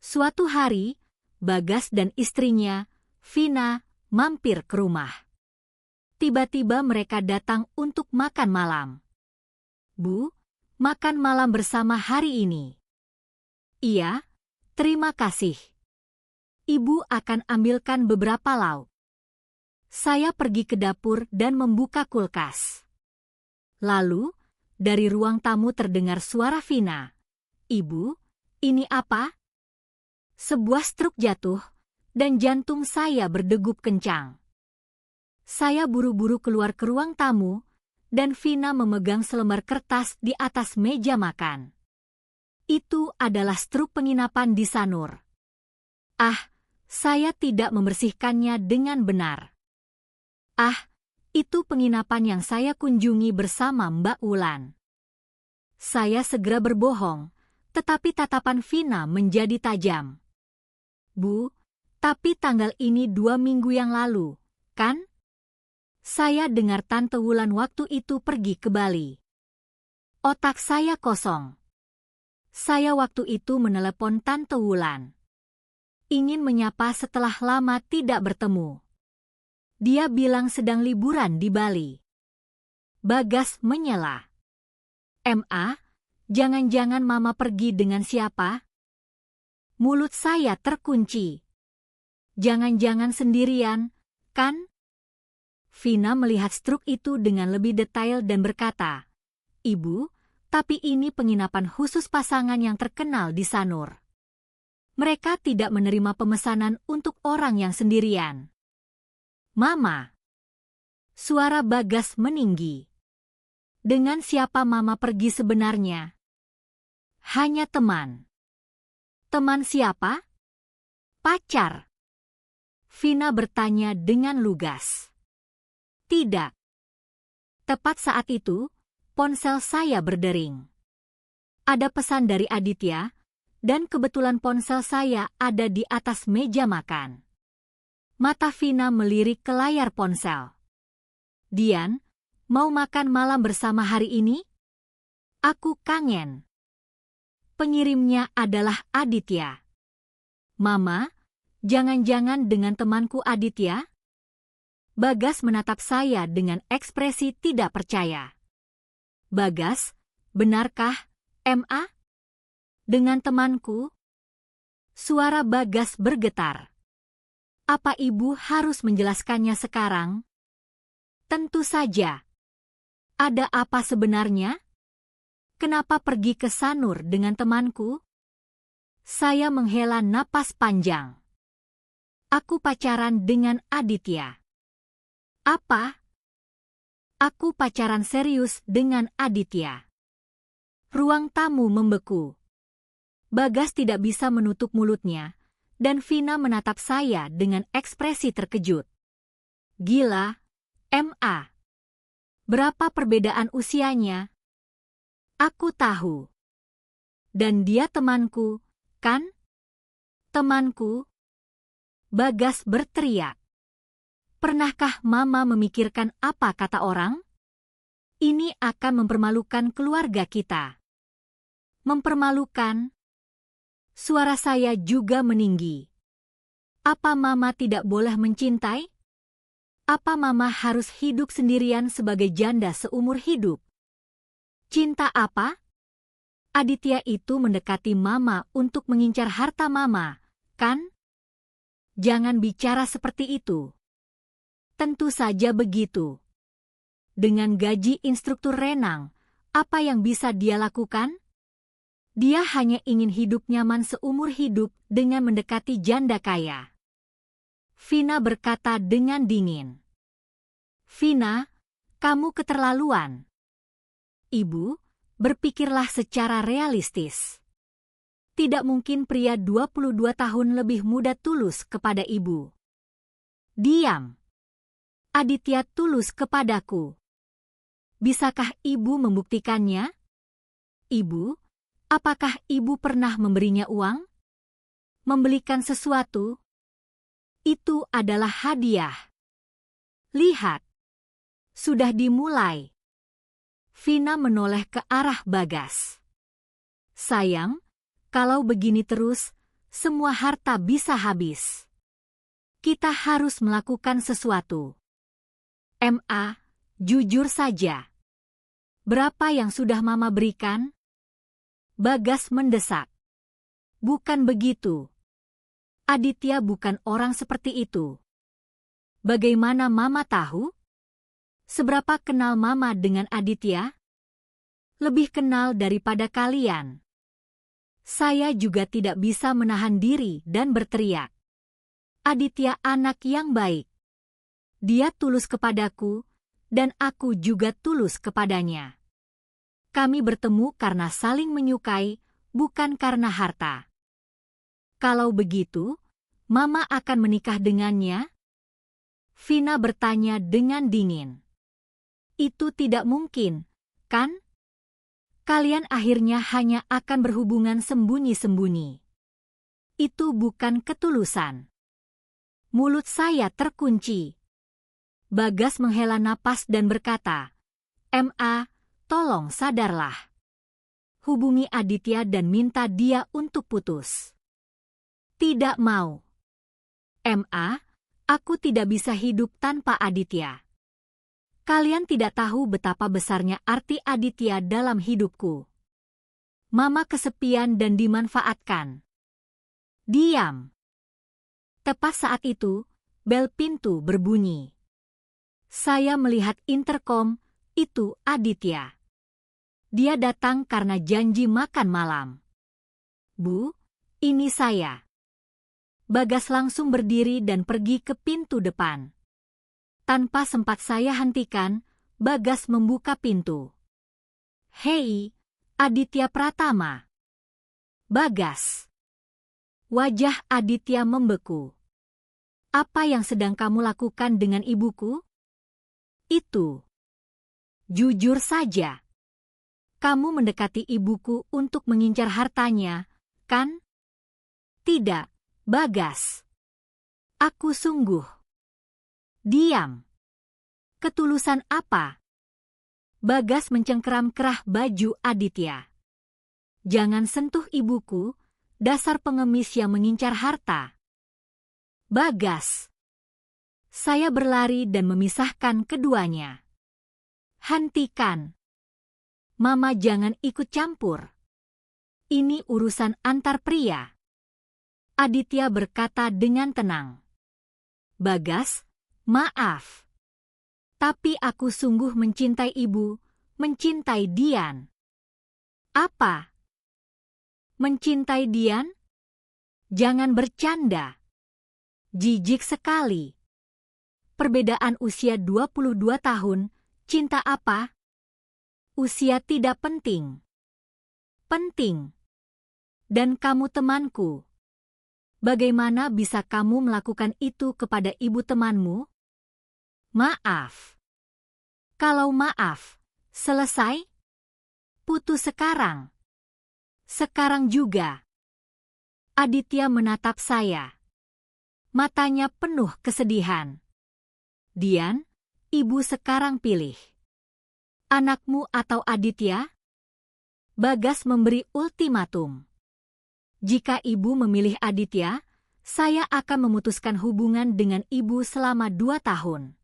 Suatu hari, Bagas dan istrinya, Vina, mampir ke rumah. Tiba-tiba mereka datang untuk makan malam. Bu, makan malam bersama hari ini. Iya, terima kasih. Ibu akan ambilkan beberapa lauk. Saya pergi ke dapur dan membuka kulkas. Lalu, dari ruang tamu terdengar suara Vina. Ibu, ini apa? Sebuah struk jatuh, dan jantung saya berdegup kencang. Saya buru-buru keluar ke ruang tamu, dan Vina memegang selembar kertas di atas meja makan. Itu adalah struk penginapan di Sanur. Ah, saya tidak membersihkannya dengan benar. Ah, itu penginapan yang saya kunjungi bersama Mbak Wulan. Saya segera berbohong, tetapi tatapan Vina menjadi tajam. Bu, tapi tanggal ini 2 minggu yang lalu, kan? Saya dengar Tante Wulan waktu itu pergi ke Bali. Otak saya kosong. Saya waktu itu menelepon Tante Wulan. Ingin menyapa setelah lama tidak bertemu. Dia bilang sedang liburan di Bali. Bagas menyela. Ma, jangan-jangan Mama pergi dengan siapa? Mulut saya terkunci. Jangan-jangan sendirian, kan? Vina melihat struk itu dengan lebih detail dan berkata, Ibu, tapi ini penginapan khusus pasangan yang terkenal di Sanur. Mereka tidak menerima pemesanan untuk orang yang sendirian. Mama. Suara Bagas meninggi. Dengan siapa Mama pergi sebenarnya? Hanya teman. Teman siapa? Pacar. Vina bertanya dengan lugas. Tidak. Tepat saat itu, ponsel saya berdering. Ada pesan dari Aditya, dan kebetulan ponsel saya ada di atas meja makan. Mata Vina melirik ke layar ponsel. Dian, mau makan malam bersama hari ini? Aku kangen. Pengirimnya adalah Aditya. Mama, jangan-jangan dengan temanku Aditya? Bagas menatap saya dengan ekspresi tidak percaya. Bagas, benarkah, Ma? Dengan temanku? Suara Bagas bergetar. Apa ibu harus menjelaskannya sekarang? Tentu saja. Ada apa sebenarnya? Kenapa pergi ke Sanur dengan temanku? Saya menghela napas panjang. Aku pacaran dengan Aditya. Apa? Aku pacaran serius dengan Aditya. Ruang tamu membeku. Bagas tidak bisa menutup mulutnya, dan Vina menatap saya dengan ekspresi terkejut. Gila, Ma. Berapa perbedaan usianya? Aku tahu. Dan dia temanku, kan? Temanku? Bagas berteriak. Pernahkah Mama memikirkan apa kata orang? Ini akan mempermalukan keluarga kita. Mempermalukan? Suara saya juga meninggi. Apa Mama tidak boleh mencintai? Apa Mama harus hidup sendirian sebagai janda seumur hidup? Cinta apa? Aditya itu mendekati Mama untuk mengincar harta Mama, kan? Jangan bicara seperti itu. Tentu saja begitu. Dengan gaji instruktur renang, apa yang bisa dia lakukan? Dia hanya ingin hidup nyaman seumur hidup dengan mendekati janda kaya. Vina berkata dengan dingin. Vina, kamu keterlaluan. Ibu, berpikirlah secara realistis. Tidak mungkin pria 22 tahun lebih muda tulus kepada ibu. Diam. Aditya tulus kepadaku. Bisakah ibu membuktikannya? Ibu, apakah ibu pernah memberinya uang? Membelikan sesuatu? Itu adalah hadiah. Lihat, sudah dimulai. Vina menoleh ke arah Bagas. Sayang, kalau begini terus, semua harta bisa habis. Kita harus melakukan sesuatu. Ma, jujur saja. Berapa yang sudah Mama berikan? Bagas mendesak. Bukan begitu. Aditya bukan orang seperti itu. Bagaimana Mama tahu? Seberapa kenal Mama dengan Aditya? Lebih kenal daripada kalian. Saya juga tidak bisa menahan diri dan berteriak. Aditya anak yang baik. Dia tulus kepadaku, dan aku juga tulus kepadanya. Kami bertemu karena saling menyukai, bukan karena harta. Kalau begitu, Mama akan menikah dengannya? Vina bertanya dengan dingin. Itu tidak mungkin, kan? Kalian akhirnya hanya akan berhubungan sembunyi-sembunyi. Itu bukan ketulusan. Mulut saya terkunci. Bagas menghela napas dan berkata, Ma, tolong sadarlah. Hubungi Aditya dan minta dia untuk putus. Tidak mau. Ma, aku tidak bisa hidup tanpa Aditya. Kalian tidak tahu betapa besarnya arti Aditya dalam hidupku. Mama kesepian dan dimanfaatkan. Diam. Tepat saat itu, bel pintu berbunyi. Saya melihat interkom, itu Aditya. Dia datang karena janji makan malam. Bu, ini saya. Bagas langsung berdiri dan pergi ke pintu depan. Tanpa sempat saya hentikan, Bagas membuka pintu. Hei, Aditya Pratama. Bagas. Wajah Aditya membeku. Apa yang sedang kamu lakukan dengan ibuku? Itu. Jujur saja. Kamu mendekati ibuku untuk mengincar hartanya, kan? Tidak, Bagas. Aku sungguh. Diam. Ketulusan apa? Bagas mencengkeram kerah baju Aditya. Jangan sentuh ibuku, dasar pengemis yang mengincar harta. Bagas. Saya berlari dan memisahkan keduanya. Hentikan. Mama jangan ikut campur. Ini urusan antar pria. Aditya berkata dengan tenang. Bagas, maaf. Tapi aku sungguh mencintai ibu, mencintai Dian. Apa? Mencintai Dian? Jangan bercanda. Jijik sekali. Perbedaan usia 22 tahun, cinta apa? Usia tidak penting. Penting. Dan kamu temanku. Bagaimana bisa kamu melakukan itu kepada ibu temanmu? Maaf. Kalau maaf, selesai? Putus sekarang. Sekarang juga. Aditya menatap saya. Matanya penuh kesedihan. Dian, ibu sekarang pilih. Anakmu atau Aditya? Bagas memberi ultimatum. Jika ibu memilih Aditya, saya akan memutuskan hubungan dengan ibu selama 2 tahun.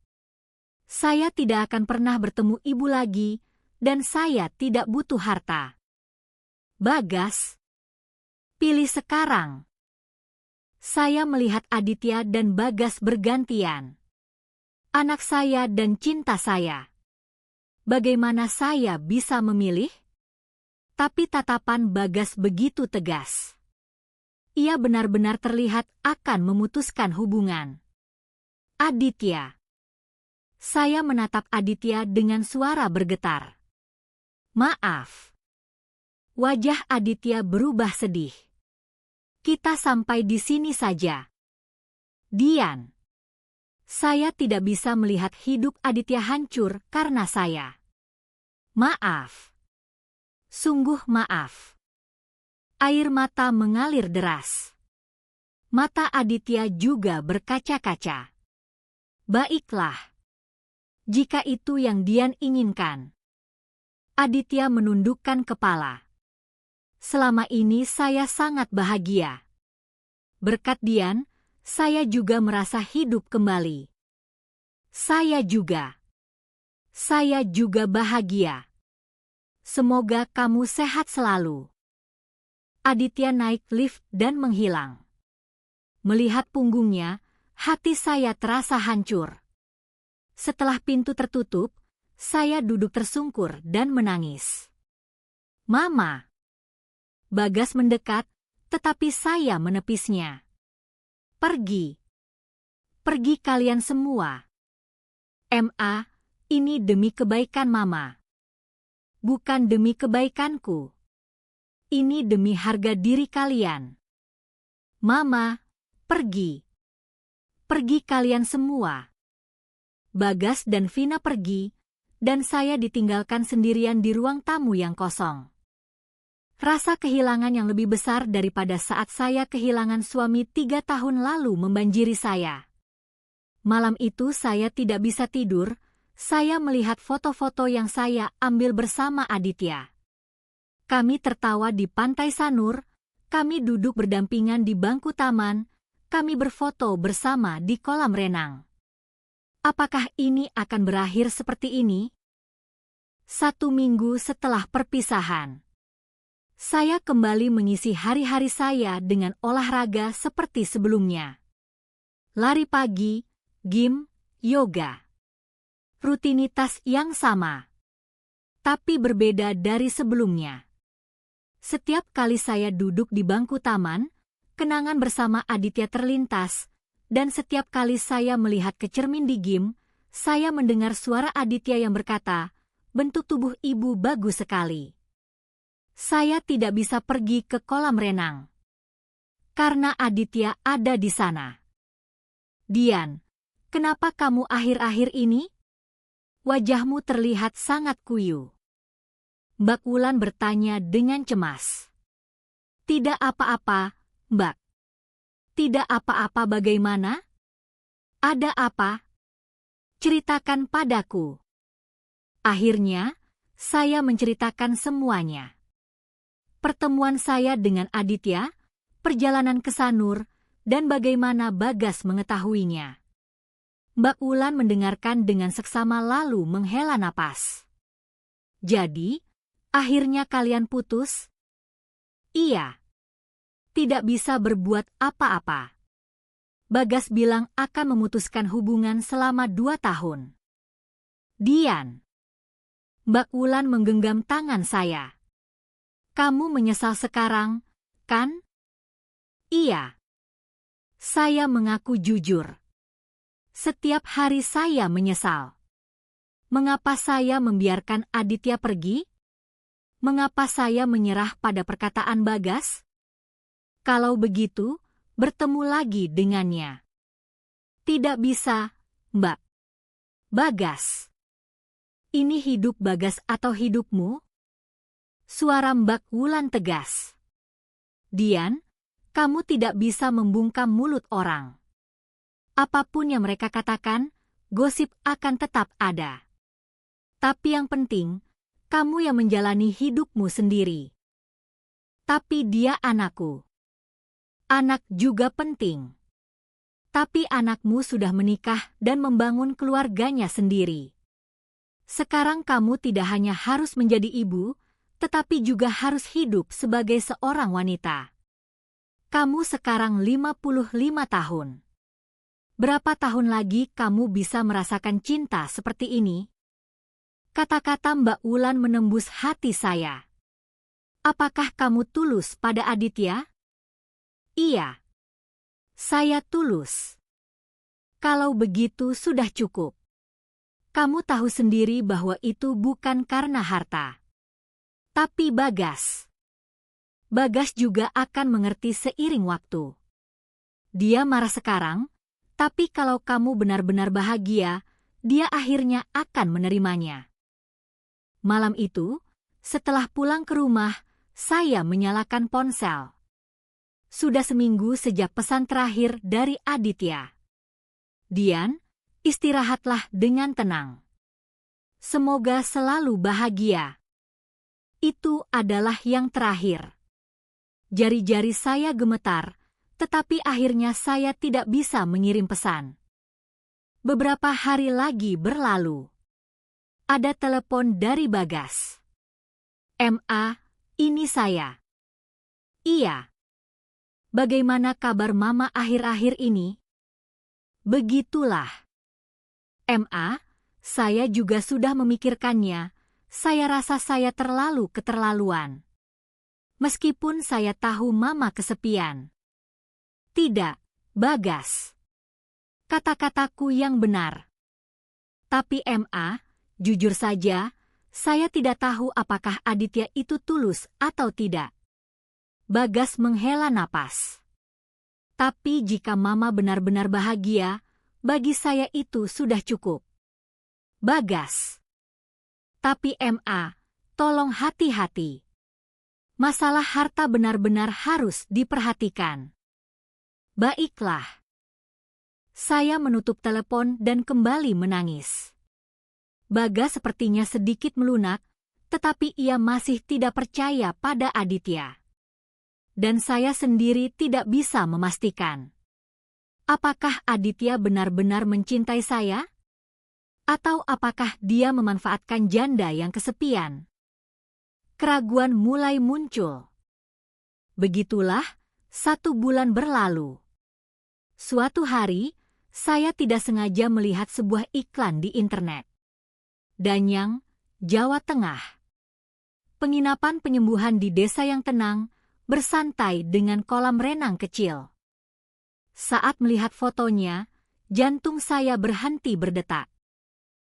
Saya tidak akan pernah bertemu ibu lagi, dan saya tidak butuh harta. Bagas, pilih sekarang. Saya melihat Aditya dan Bagas bergantian. Anak saya dan cinta saya. Bagaimana saya bisa memilih? Tapi tatapan Bagas begitu tegas. Ia benar-benar terlihat akan memutuskan hubungan. Aditya. Saya menatap Aditya dengan suara bergetar. Maaf. Wajah Aditya berubah sedih. Kita sampai di sini saja. Dian. Saya tidak bisa melihat hidup Aditya hancur karena saya. Maaf. Sungguh maaf. Air mata mengalir deras. Mata Aditya juga berkaca-kaca. Baiklah. Jika itu yang Dian inginkan. Aditya menundukkan kepala. Selama ini saya sangat bahagia. Berkat Dian, saya juga merasa hidup kembali. Saya juga bahagia. Semoga kamu sehat selalu. Aditya naik lift dan menghilang. Melihat punggungnya, hati saya terasa hancur. Setelah pintu tertutup, saya duduk tersungkur dan menangis. Mama. Bagas mendekat, tetapi saya menepisnya. Pergi. Pergi kalian semua. Ma, ini demi kebaikan Mama. Bukan demi kebaikanku. Ini demi harga diri kalian. Mama, pergi. Pergi kalian semua. Bagas dan Vina pergi, dan saya ditinggalkan sendirian di ruang tamu yang kosong. Rasa kehilangan yang lebih besar daripada saat saya kehilangan suami 3 tahun lalu membanjiri saya. Malam itu saya tidak bisa tidur, saya melihat foto-foto yang saya ambil bersama Aditya. Kami tertawa di pantai Sanur, kami duduk berdampingan di bangku taman, kami berfoto bersama di kolam renang. Apakah ini akan berakhir seperti ini? 1 minggu setelah perpisahan. Saya kembali mengisi hari-hari saya dengan olahraga seperti sebelumnya. Lari pagi, gym, yoga. Rutinitas yang sama. Tapi berbeda dari sebelumnya. Setiap kali saya duduk di bangku taman, kenangan bersama Aditya terlintas, dan setiap kali saya melihat ke cermin di gym, saya mendengar suara Aditya yang berkata, bentuk tubuh ibu bagus sekali. Saya tidak bisa pergi ke kolam renang. Karena Aditya ada di sana. Dian, kenapa kamu akhir-akhir ini? Wajahmu terlihat sangat kuyu. Mbak Wulan bertanya dengan cemas. Tidak apa-apa, Mbak. Tidak apa-apa bagaimana? Ada apa? Ceritakan padaku. Akhirnya, saya menceritakan semuanya. Pertemuan saya dengan Aditya, perjalanan ke Sanur, dan bagaimana Bagas mengetahuinya. Mbak Wulan mendengarkan dengan seksama lalu menghela napas. Jadi, akhirnya kalian putus? Iya. Tidak bisa berbuat apa-apa. Bagas bilang akan memutuskan hubungan selama 2 tahun. Dian. Mbak Wulan menggenggam tangan saya. Kamu menyesal sekarang, kan? Iya. Saya mengaku jujur. Setiap hari saya menyesal. Mengapa saya membiarkan Aditya pergi? Mengapa saya menyerah pada perkataan Bagas? Kalau begitu, bertemu lagi dengannya. Tidak bisa, Mbak. Bagas. Ini hidup Bagas atau hidupmu? Suara Mbak Wulan tegas. Dian, kamu tidak bisa membungkam mulut orang. Apapun yang mereka katakan, gosip akan tetap ada. Tapi yang penting, kamu yang menjalani hidupmu sendiri. Tapi dia anakku. Anak juga penting. Tapi anakmu sudah menikah dan membangun keluarganya sendiri. Sekarang kamu tidak hanya harus menjadi ibu, tetapi juga harus hidup sebagai seorang wanita. Kamu sekarang 55 tahun. Berapa tahun lagi kamu bisa merasakan cinta seperti ini? Kata-kata Mbak Wulan menembus hati saya. Apakah kamu tulus pada Aditya? Iya. Saya tulus. Kalau begitu sudah cukup. Kamu tahu sendiri bahwa itu bukan karena harta. Tapi Bagas. Bagas juga akan mengerti seiring waktu. Dia marah sekarang, tapi kalau kamu benar-benar bahagia, dia akhirnya akan menerimanya. Malam itu, setelah pulang ke rumah, saya menyalakan ponsel. Sudah seminggu sejak pesan terakhir dari Aditya. Dian, istirahatlah dengan tenang. Semoga selalu bahagia. Itu adalah yang terakhir. Jari-jari saya gemetar, tetapi akhirnya saya tidak bisa mengirim pesan. Beberapa hari lagi berlalu. Ada telepon dari Bagas. "Ma, ini saya." "Iya." "Bagaimana kabar Mama akhir-akhir ini?" "Begitulah." "Ma, saya juga sudah memikirkannya. Saya rasa saya terlalu keterlaluan. Meskipun saya tahu Mama kesepian." "Tidak, Bagas. Kata-kataku yang benar." "Tapi Ma, jujur saja, saya tidak tahu apakah Aditya itu tulus atau tidak." Bagas menghela napas. "Tapi jika Mama benar-benar bahagia, bagi saya itu sudah cukup." "Bagas." "Tapi Ma, tolong hati-hati. Masalah harta benar-benar harus diperhatikan." "Baiklah." Saya menutup telepon dan kembali menangis. Bagas sepertinya sedikit melunak, tetapi ia masih tidak percaya pada Aditya. Dan saya sendiri tidak bisa memastikan. Apakah Aditya benar-benar mencintai saya? Atau apakah dia memanfaatkan janda yang kesepian? Keraguan mulai muncul. Begitulah, 1 bulan berlalu. Suatu hari, saya tidak sengaja melihat sebuah iklan di internet. Danyang, Jawa Tengah. Penginapan penyembuhan di desa yang tenang, bersantai dengan kolam renang kecil. Saat melihat fotonya, jantung saya berhenti berdetak.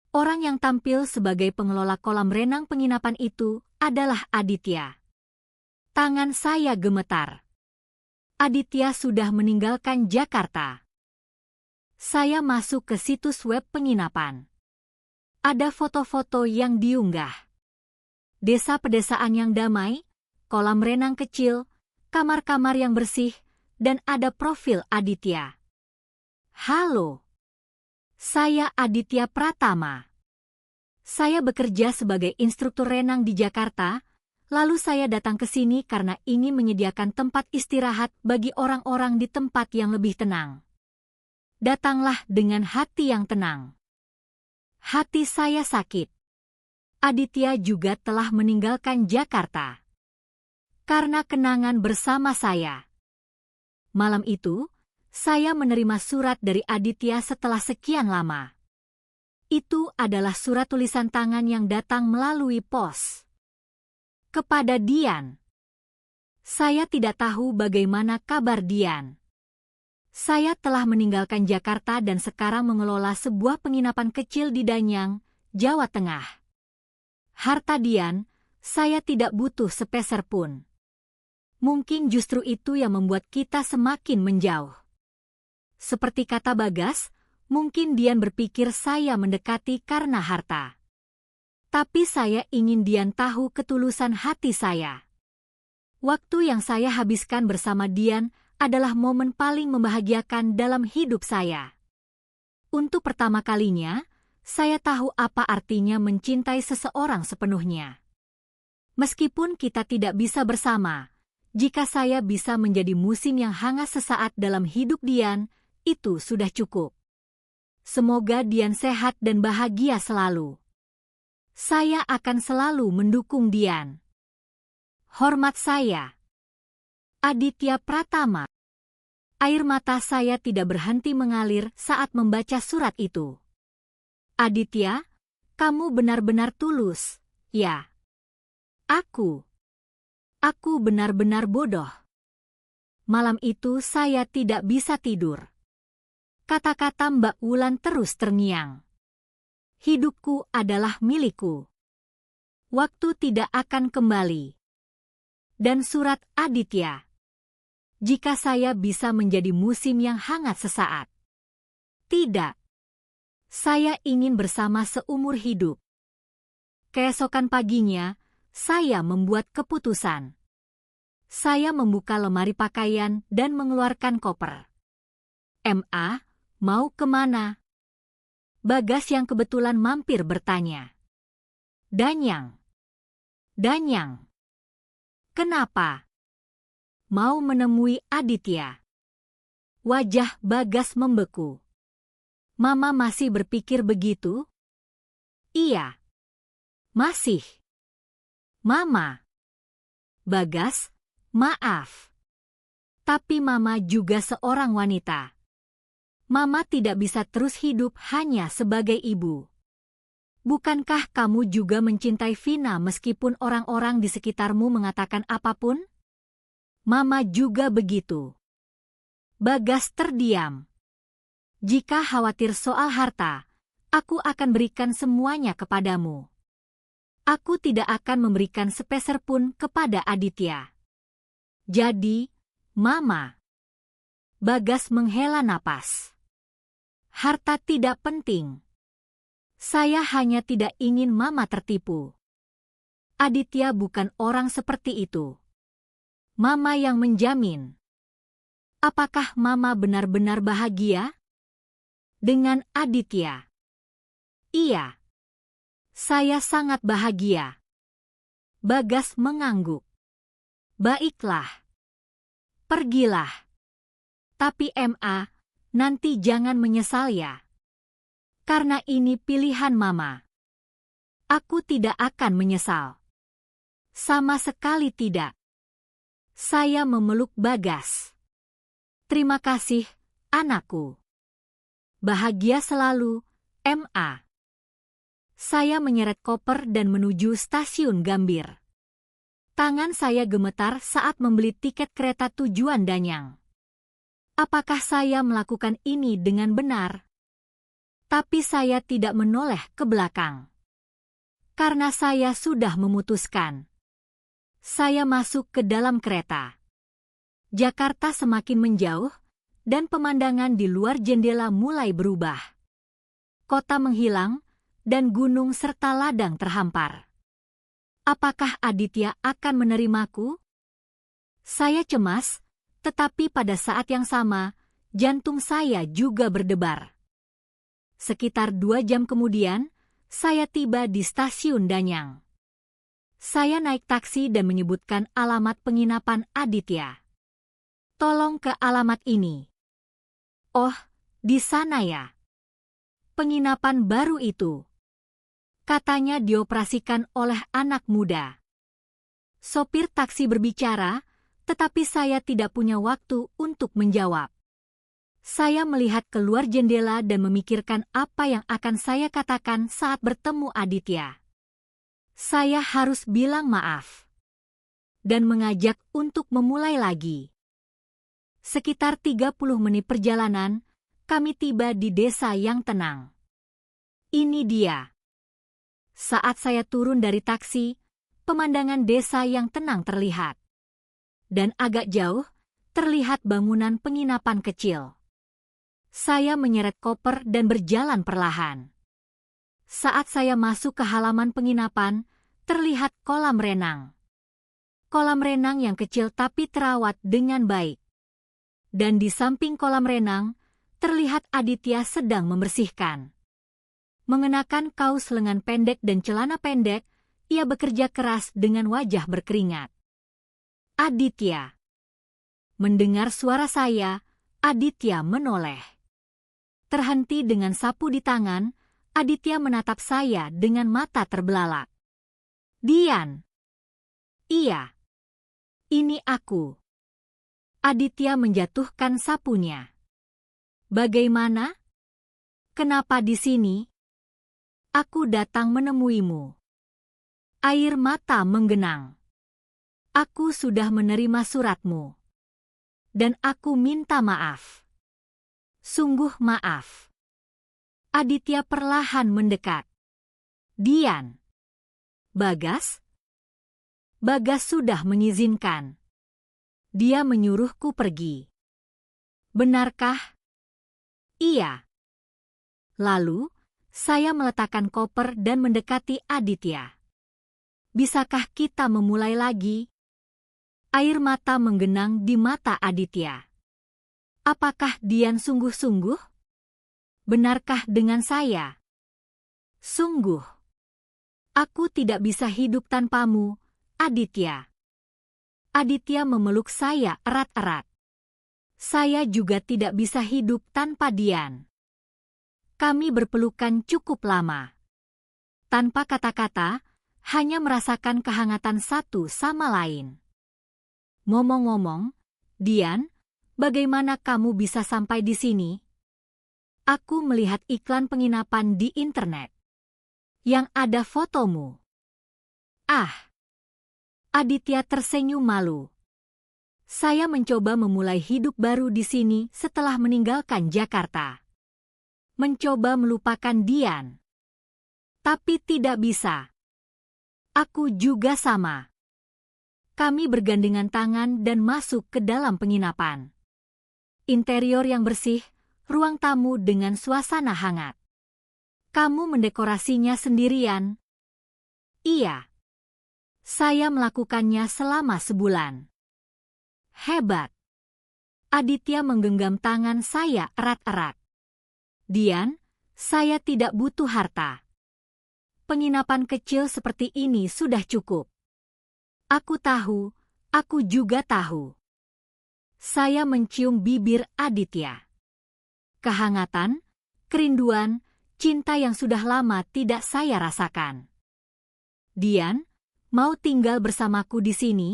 Orang yang tampil sebagai pengelola kolam renang penginapan itu adalah Aditya. Tangan saya gemetar. Aditya sudah meninggalkan Jakarta. Saya masuk ke situs web penginapan. Ada foto-foto yang diunggah. Desa pedesaan yang damai, kolam renang kecil, kamar-kamar yang bersih, dan ada profil Aditya. "Halo. Saya Aditya Pratama. Saya bekerja sebagai instruktur renang di Jakarta, lalu saya datang ke sini karena ingin menyediakan tempat istirahat bagi orang-orang di tempat yang lebih tenang. Datanglah dengan hati yang tenang." Hati saya sakit. Aditya juga telah meninggalkan Jakarta. Karena kenangan bersama saya. Malam itu, saya menerima surat dari Aditya setelah sekian lama. Itu adalah surat tulisan tangan yang datang melalui pos. Kepada Dian. Saya tidak tahu bagaimana kabar Dian. Saya telah meninggalkan Jakarta dan sekarang mengelola sebuah penginapan kecil di Danyang, Jawa Tengah. Harta Dian, saya tidak butuh sepeser pun. Mungkin justru itu yang membuat kita semakin menjauh. Seperti kata Bagas, mungkin Dian berpikir saya mendekati karena harta. Tapi saya ingin Dian tahu ketulusan hati saya. Waktu yang saya habiskan bersama Dian adalah momen paling membahagiakan dalam hidup saya. Untuk pertama kalinya, saya tahu apa artinya mencintai seseorang sepenuhnya. Meskipun kita tidak bisa bersama, jika saya bisa menjadi musim yang hangat sesaat dalam hidup Dian, itu sudah cukup. Semoga Dian sehat dan bahagia selalu. Saya akan selalu mendukung Dian. Hormat saya. Aditya Pratama. Air mata saya tidak berhenti mengalir saat membaca surat itu. Aditya, kamu benar-benar tulus, ya. Aku benar-benar bodoh. Malam itu saya tidak bisa tidur. Kata-kata Mbak Wulan terus terngiang. Hidupku adalah milikku. Waktu tidak akan kembali. Dan surat Aditya. Jika saya bisa menjadi musim yang hangat sesaat. Tidak. Saya ingin bersama seumur hidup. Keesokan paginya, saya membuat keputusan. Saya membuka lemari pakaian dan mengeluarkan koper. "Ma, mau kemana?" Bagas yang kebetulan mampir bertanya. "Danyang." "Danyang? Kenapa?" "Mau menemui Aditya." Wajah Bagas membeku. "Mama masih berpikir begitu?" "Iya. Masih." "Mama." "Bagas, maaf. Tapi Mama juga seorang wanita. Mama tidak bisa terus hidup hanya sebagai ibu. Bukankah kamu juga mencintai Vina meskipun orang-orang di sekitarmu mengatakan apapun?" "Mama juga begitu." Bagas terdiam. "Jika khawatir soal harta, aku akan berikan semuanya kepadamu. Aku tidak akan memberikan sepeser pun kepada Aditya. Jadi, Mama." Bagas menghela napas. "Harta tidak penting. Saya hanya tidak ingin Mama tertipu. Aditya bukan orang seperti itu. Mama yang menjamin." "Apakah Mama benar-benar bahagia dengan Aditya?" "Iya. Saya sangat bahagia." Bagas mengangguk. "Baiklah. Pergilah. Tapi Ma, nanti jangan menyesal ya. Karena ini pilihan Mama. Aku tidak akan menyesal. Sama sekali tidak." Saya memeluk Bagas. "Terima kasih, anakku. Bahagia selalu, Ma." Saya menyeret koper dan menuju stasiun Gambir. Tangan saya gemetar saat membeli tiket kereta tujuan Danyang. Apakah saya melakukan ini dengan benar? Tapi saya tidak menoleh ke belakang. Karena saya sudah memutuskan. Saya masuk ke dalam kereta. Jakarta semakin menjauh, dan pemandangan di luar jendela mulai berubah. Kota menghilang, dan gunung serta ladang terhampar. Apakah Aditya akan menerimaku? Saya cemas, tetapi pada saat yang sama, jantung saya juga berdebar. Sekitar 2 jam kemudian, saya tiba di stasiun Danyang. Saya naik taksi dan menyebutkan alamat penginapan Aditya. "Tolong ke alamat ini." "Oh, di sana ya. Penginapan baru itu. Katanya dioperasikan oleh anak muda." Sopir taksi berbicara, tetapi saya tidak punya waktu untuk menjawab. Saya melihat keluar jendela dan memikirkan apa yang akan saya katakan saat bertemu Aditya. Saya harus bilang maaf. Dan mengajak untuk memulai lagi. Sekitar 30 menit perjalanan, kami tiba di desa yang tenang. Ini dia. Saat saya turun dari taksi, pemandangan desa yang tenang terlihat. Dan agak jauh, terlihat bangunan penginapan kecil. Saya menyeret koper dan berjalan perlahan. Saat saya masuk ke halaman penginapan, terlihat kolam renang. Kolam renang yang kecil tapi terawat dengan baik. Dan di samping kolam renang, terlihat Aditya sedang membersihkan. Mengenakan kaos lengan pendek dan celana pendek, ia bekerja keras dengan wajah berkeringat. "Aditya." Mendengar suara saya, Aditya menoleh. Terhenti dengan sapu di tangan, Aditya menatap saya dengan mata terbelalak. "Dian." "Iya. Ini aku." Aditya menjatuhkan sapunya. "Bagaimana? Kenapa di sini?" "Aku datang menemuimu." Air mata menggenang. "Aku sudah menerima suratmu. Dan aku minta maaf. Sungguh maaf." Aditya perlahan mendekat. "Dian." "Bagas?" "Bagas sudah mengizinkan. Dia menyuruhku pergi." "Benarkah?" "Iya." Lalu, saya meletakkan koper dan mendekati Aditya. Bisakah kita memulai lagi? Air mata menggenang di mata Aditya. Apakah Dian sungguh-sungguh? Benarkah dengan saya? Sungguh. Aku tidak bisa hidup tanpamu, Aditya. Aditya memeluk saya erat-erat. Saya juga tidak bisa hidup tanpa Dian. Kami berpelukan cukup lama. Tanpa kata-kata, hanya merasakan kehangatan satu sama lain. Ngomong-ngomong, Dian, bagaimana kamu bisa sampai di sini? Aku melihat iklan penginapan di internet. Yang ada fotomu. Ah! Aditya tersenyum malu. Saya mencoba memulai hidup baru di sini setelah meninggalkan Jakarta. Mencoba melupakan Dian. Tapi tidak bisa. Aku juga sama. Kami bergandengan tangan dan masuk ke dalam penginapan. Interior yang bersih, ruang tamu dengan suasana hangat. Kamu mendekorasinya sendirian? Iya. Saya melakukannya selama sebulan. Hebat. Aditya menggenggam tangan saya erat-erat. Dian, saya tidak butuh harta. Penginapan kecil seperti ini sudah cukup. Aku tahu, aku juga tahu. Saya mencium bibir Aditya. Kehangatan, kerinduan, cinta yang sudah lama tidak saya rasakan. Dian, mau tinggal bersamaku di sini?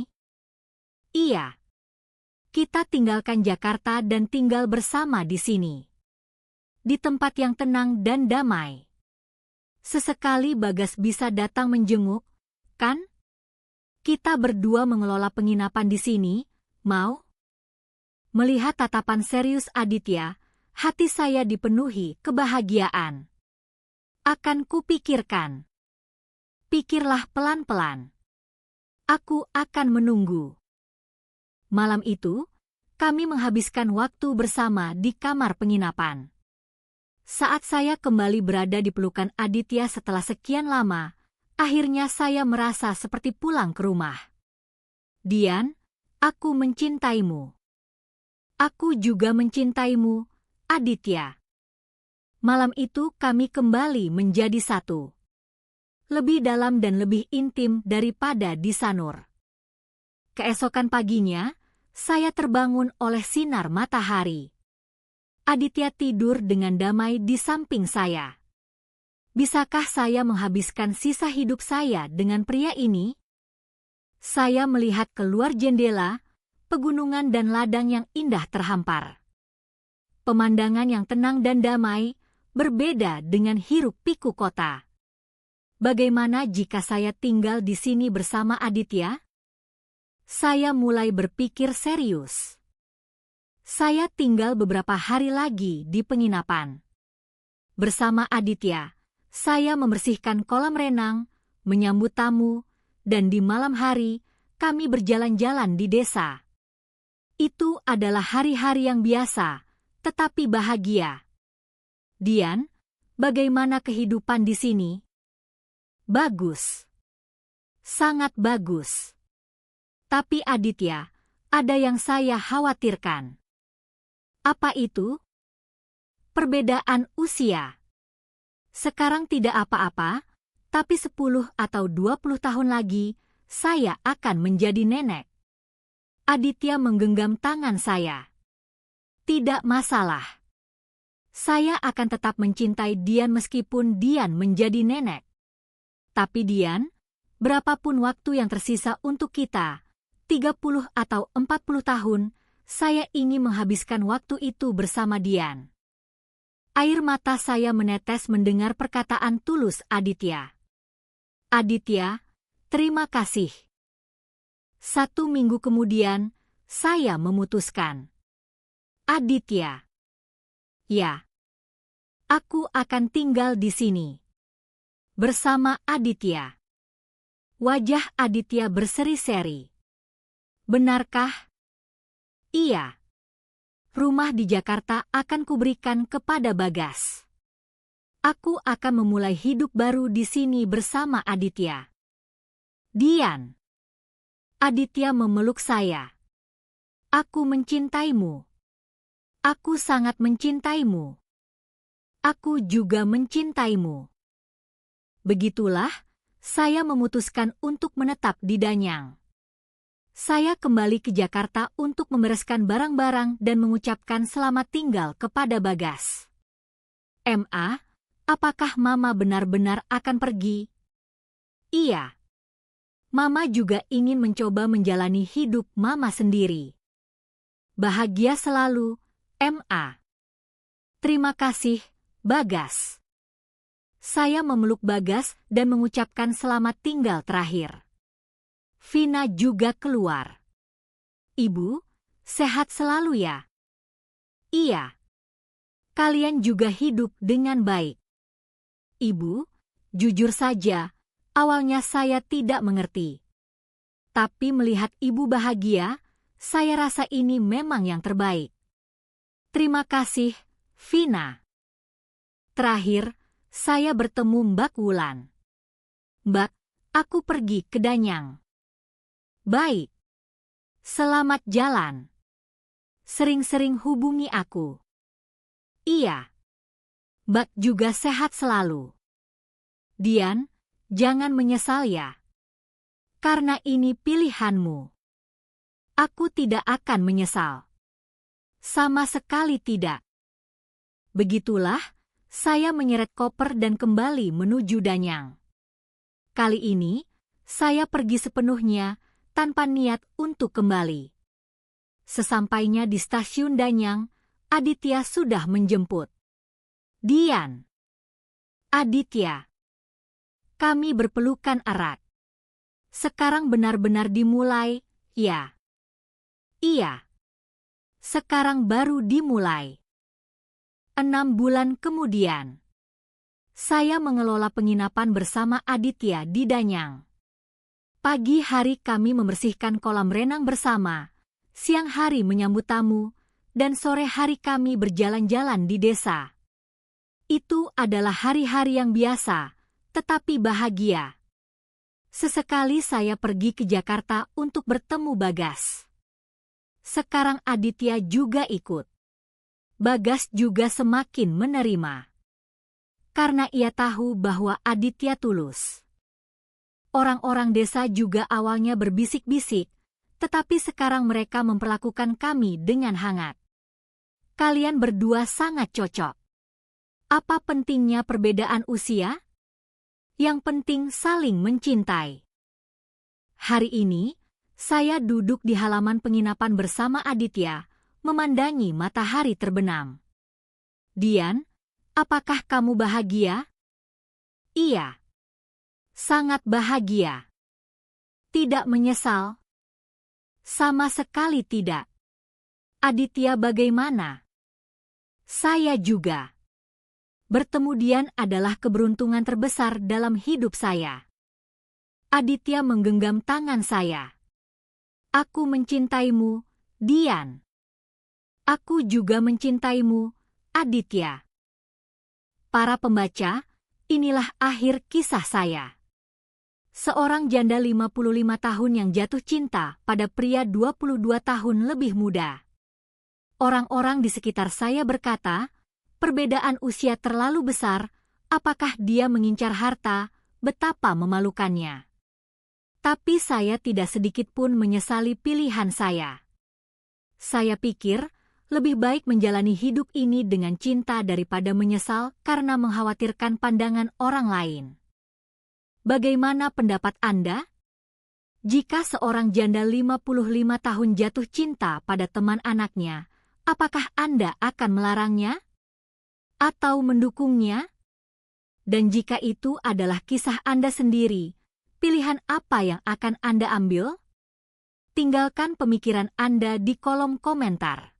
Iya. Kita tinggalkan Jakarta dan tinggal bersama di sini. Di tempat yang tenang dan damai. Sesekali Bagas bisa datang menjenguk, kan? Kita berdua mengelola penginapan di sini, mau? Melihat tatapan serius Aditya, hati saya dipenuhi kebahagiaan. Akan kupikirkan. Pikirlah pelan-pelan. Aku akan menunggu. Malam itu, kami menghabiskan waktu bersama di kamar penginapan. Saat saya kembali berada di pelukan Aditya setelah sekian lama, akhirnya saya merasa seperti pulang ke rumah. Dian, aku mencintaimu. Aku juga mencintaimu, Aditya. Malam itu kami kembali menjadi satu. Lebih dalam dan lebih intim daripada di Sanur. Keesokan paginya, saya terbangun oleh sinar matahari. Aditya tidur dengan damai di samping saya. Bisakah saya menghabiskan sisa hidup saya dengan pria ini? Saya melihat keluar jendela, pegunungan dan ladang yang indah terhampar. Pemandangan yang tenang dan damai, berbeda dengan hiruk-pikuk kota. Bagaimana jika saya tinggal di sini bersama Aditya? Saya mulai berpikir serius. Saya tinggal beberapa hari lagi di penginapan. Bersama Aditya, saya membersihkan kolam renang, menyambut tamu, dan di malam hari, kami berjalan-jalan di desa. Itu adalah hari-hari yang biasa, tetapi bahagia. Dian, bagaimana kehidupan di sini? Bagus. Sangat bagus. Tapi Aditya, ada yang saya khawatirkan. Apa itu? Perbedaan usia. Sekarang tidak apa-apa, tapi 10 atau 20 tahun lagi, saya akan menjadi nenek. Aditya menggenggam tangan saya. Tidak masalah. Saya akan tetap mencintai Dian meskipun Dian menjadi nenek. Tapi Dian, berapapun waktu yang tersisa untuk kita, 30 atau 40 tahun, saya ingin menghabiskan waktu itu bersama Dian. Air mata saya menetes mendengar perkataan tulus Aditya. Aditya, terima kasih. 1 minggu kemudian, saya memutuskan. Aditya. Ya. Aku akan tinggal di sini. Bersama Aditya. Wajah Aditya berseri-seri. Benarkah? Iya. Rumah di Jakarta akan kuberikan kepada Bagas. Aku akan memulai hidup baru di sini bersama Aditya. Dian. Aditya memeluk saya. Aku mencintaimu. Aku sangat mencintaimu. Aku juga mencintaimu. Begitulah, saya memutuskan untuk menetap di Danyang. Saya kembali ke Jakarta untuk membereskan barang-barang dan mengucapkan selamat tinggal kepada Bagas. Ma, apakah Mama benar-benar akan pergi? Iya. Mama juga ingin mencoba menjalani hidup Mama sendiri. Bahagia selalu, Ma. Terima kasih, Bagas. Saya memeluk Bagas dan mengucapkan selamat tinggal terakhir. Vina juga keluar. Ibu, sehat selalu ya? Iya. Kalian juga hidup dengan baik. Ibu, jujur saja, awalnya saya tidak mengerti. Tapi melihat ibu bahagia, saya rasa ini memang yang terbaik. Terima kasih, Vina. Terakhir, saya bertemu Mbak Wulan. Mbak, aku pergi ke Danyang. Baik. Selamat jalan. Sering-sering hubungi aku. Iya. Mbak juga sehat selalu. Dian, jangan menyesal ya. Karena ini pilihanmu. Aku tidak akan menyesal. Sama sekali tidak. Begitulah, saya menyeret koper dan kembali menuju Danyang. Kali ini, saya pergi sepenuhnya tanpa niat untuk kembali. Sesampainya di stasiun Danyang, Aditya sudah menjemput. Dian. Aditya. Kami berpelukan erat. Sekarang benar-benar dimulai, ya. Iya. Sekarang baru dimulai. 6 bulan kemudian, saya mengelola penginapan bersama Aditya di Danyang. Pagi hari kami membersihkan kolam renang bersama, siang hari menyambut tamu, dan sore hari kami berjalan-jalan di desa. Itu adalah hari-hari yang biasa, tetapi bahagia. Sesekali saya pergi ke Jakarta untuk bertemu Bagas. Sekarang Aditya juga ikut. Bagas juga semakin menerima. Karena ia tahu bahwa Aditya tulus. Orang-orang desa juga awalnya berbisik-bisik, tetapi sekarang mereka memperlakukan kami dengan hangat. Kalian berdua sangat cocok. Apa pentingnya perbedaan usia? Yang penting saling mencintai. Hari ini, saya duduk di halaman penginapan bersama Aditya, memandangi matahari terbenam. Dian, apakah kamu bahagia? Iya. Sangat bahagia. Tidak menyesal? Sama sekali tidak. Aditya bagaimana? Saya juga. Bertemu Dian adalah keberuntungan terbesar dalam hidup saya. Aditya menggenggam tangan saya. Aku mencintaimu, Dian. Aku juga mencintaimu, Aditya. Para pembaca, inilah akhir kisah saya. Seorang janda 55 tahun yang jatuh cinta pada pria 22 tahun lebih muda. Orang-orang di sekitar saya berkata, perbedaan usia terlalu besar, apakah dia mengincar harta, betapa memalukannya. Tapi saya tidak sedikit pun menyesali pilihan saya. Saya pikir, lebih baik menjalani hidup ini dengan cinta daripada menyesal karena mengkhawatirkan pandangan orang lain. Bagaimana pendapat Anda? Jika seorang janda 55 tahun jatuh cinta pada teman anaknya, apakah Anda akan melarangnya? Atau mendukungnya? Dan jika itu adalah kisah Anda sendiri, pilihan apa yang akan Anda ambil? Tinggalkan pemikiran Anda di kolom komentar.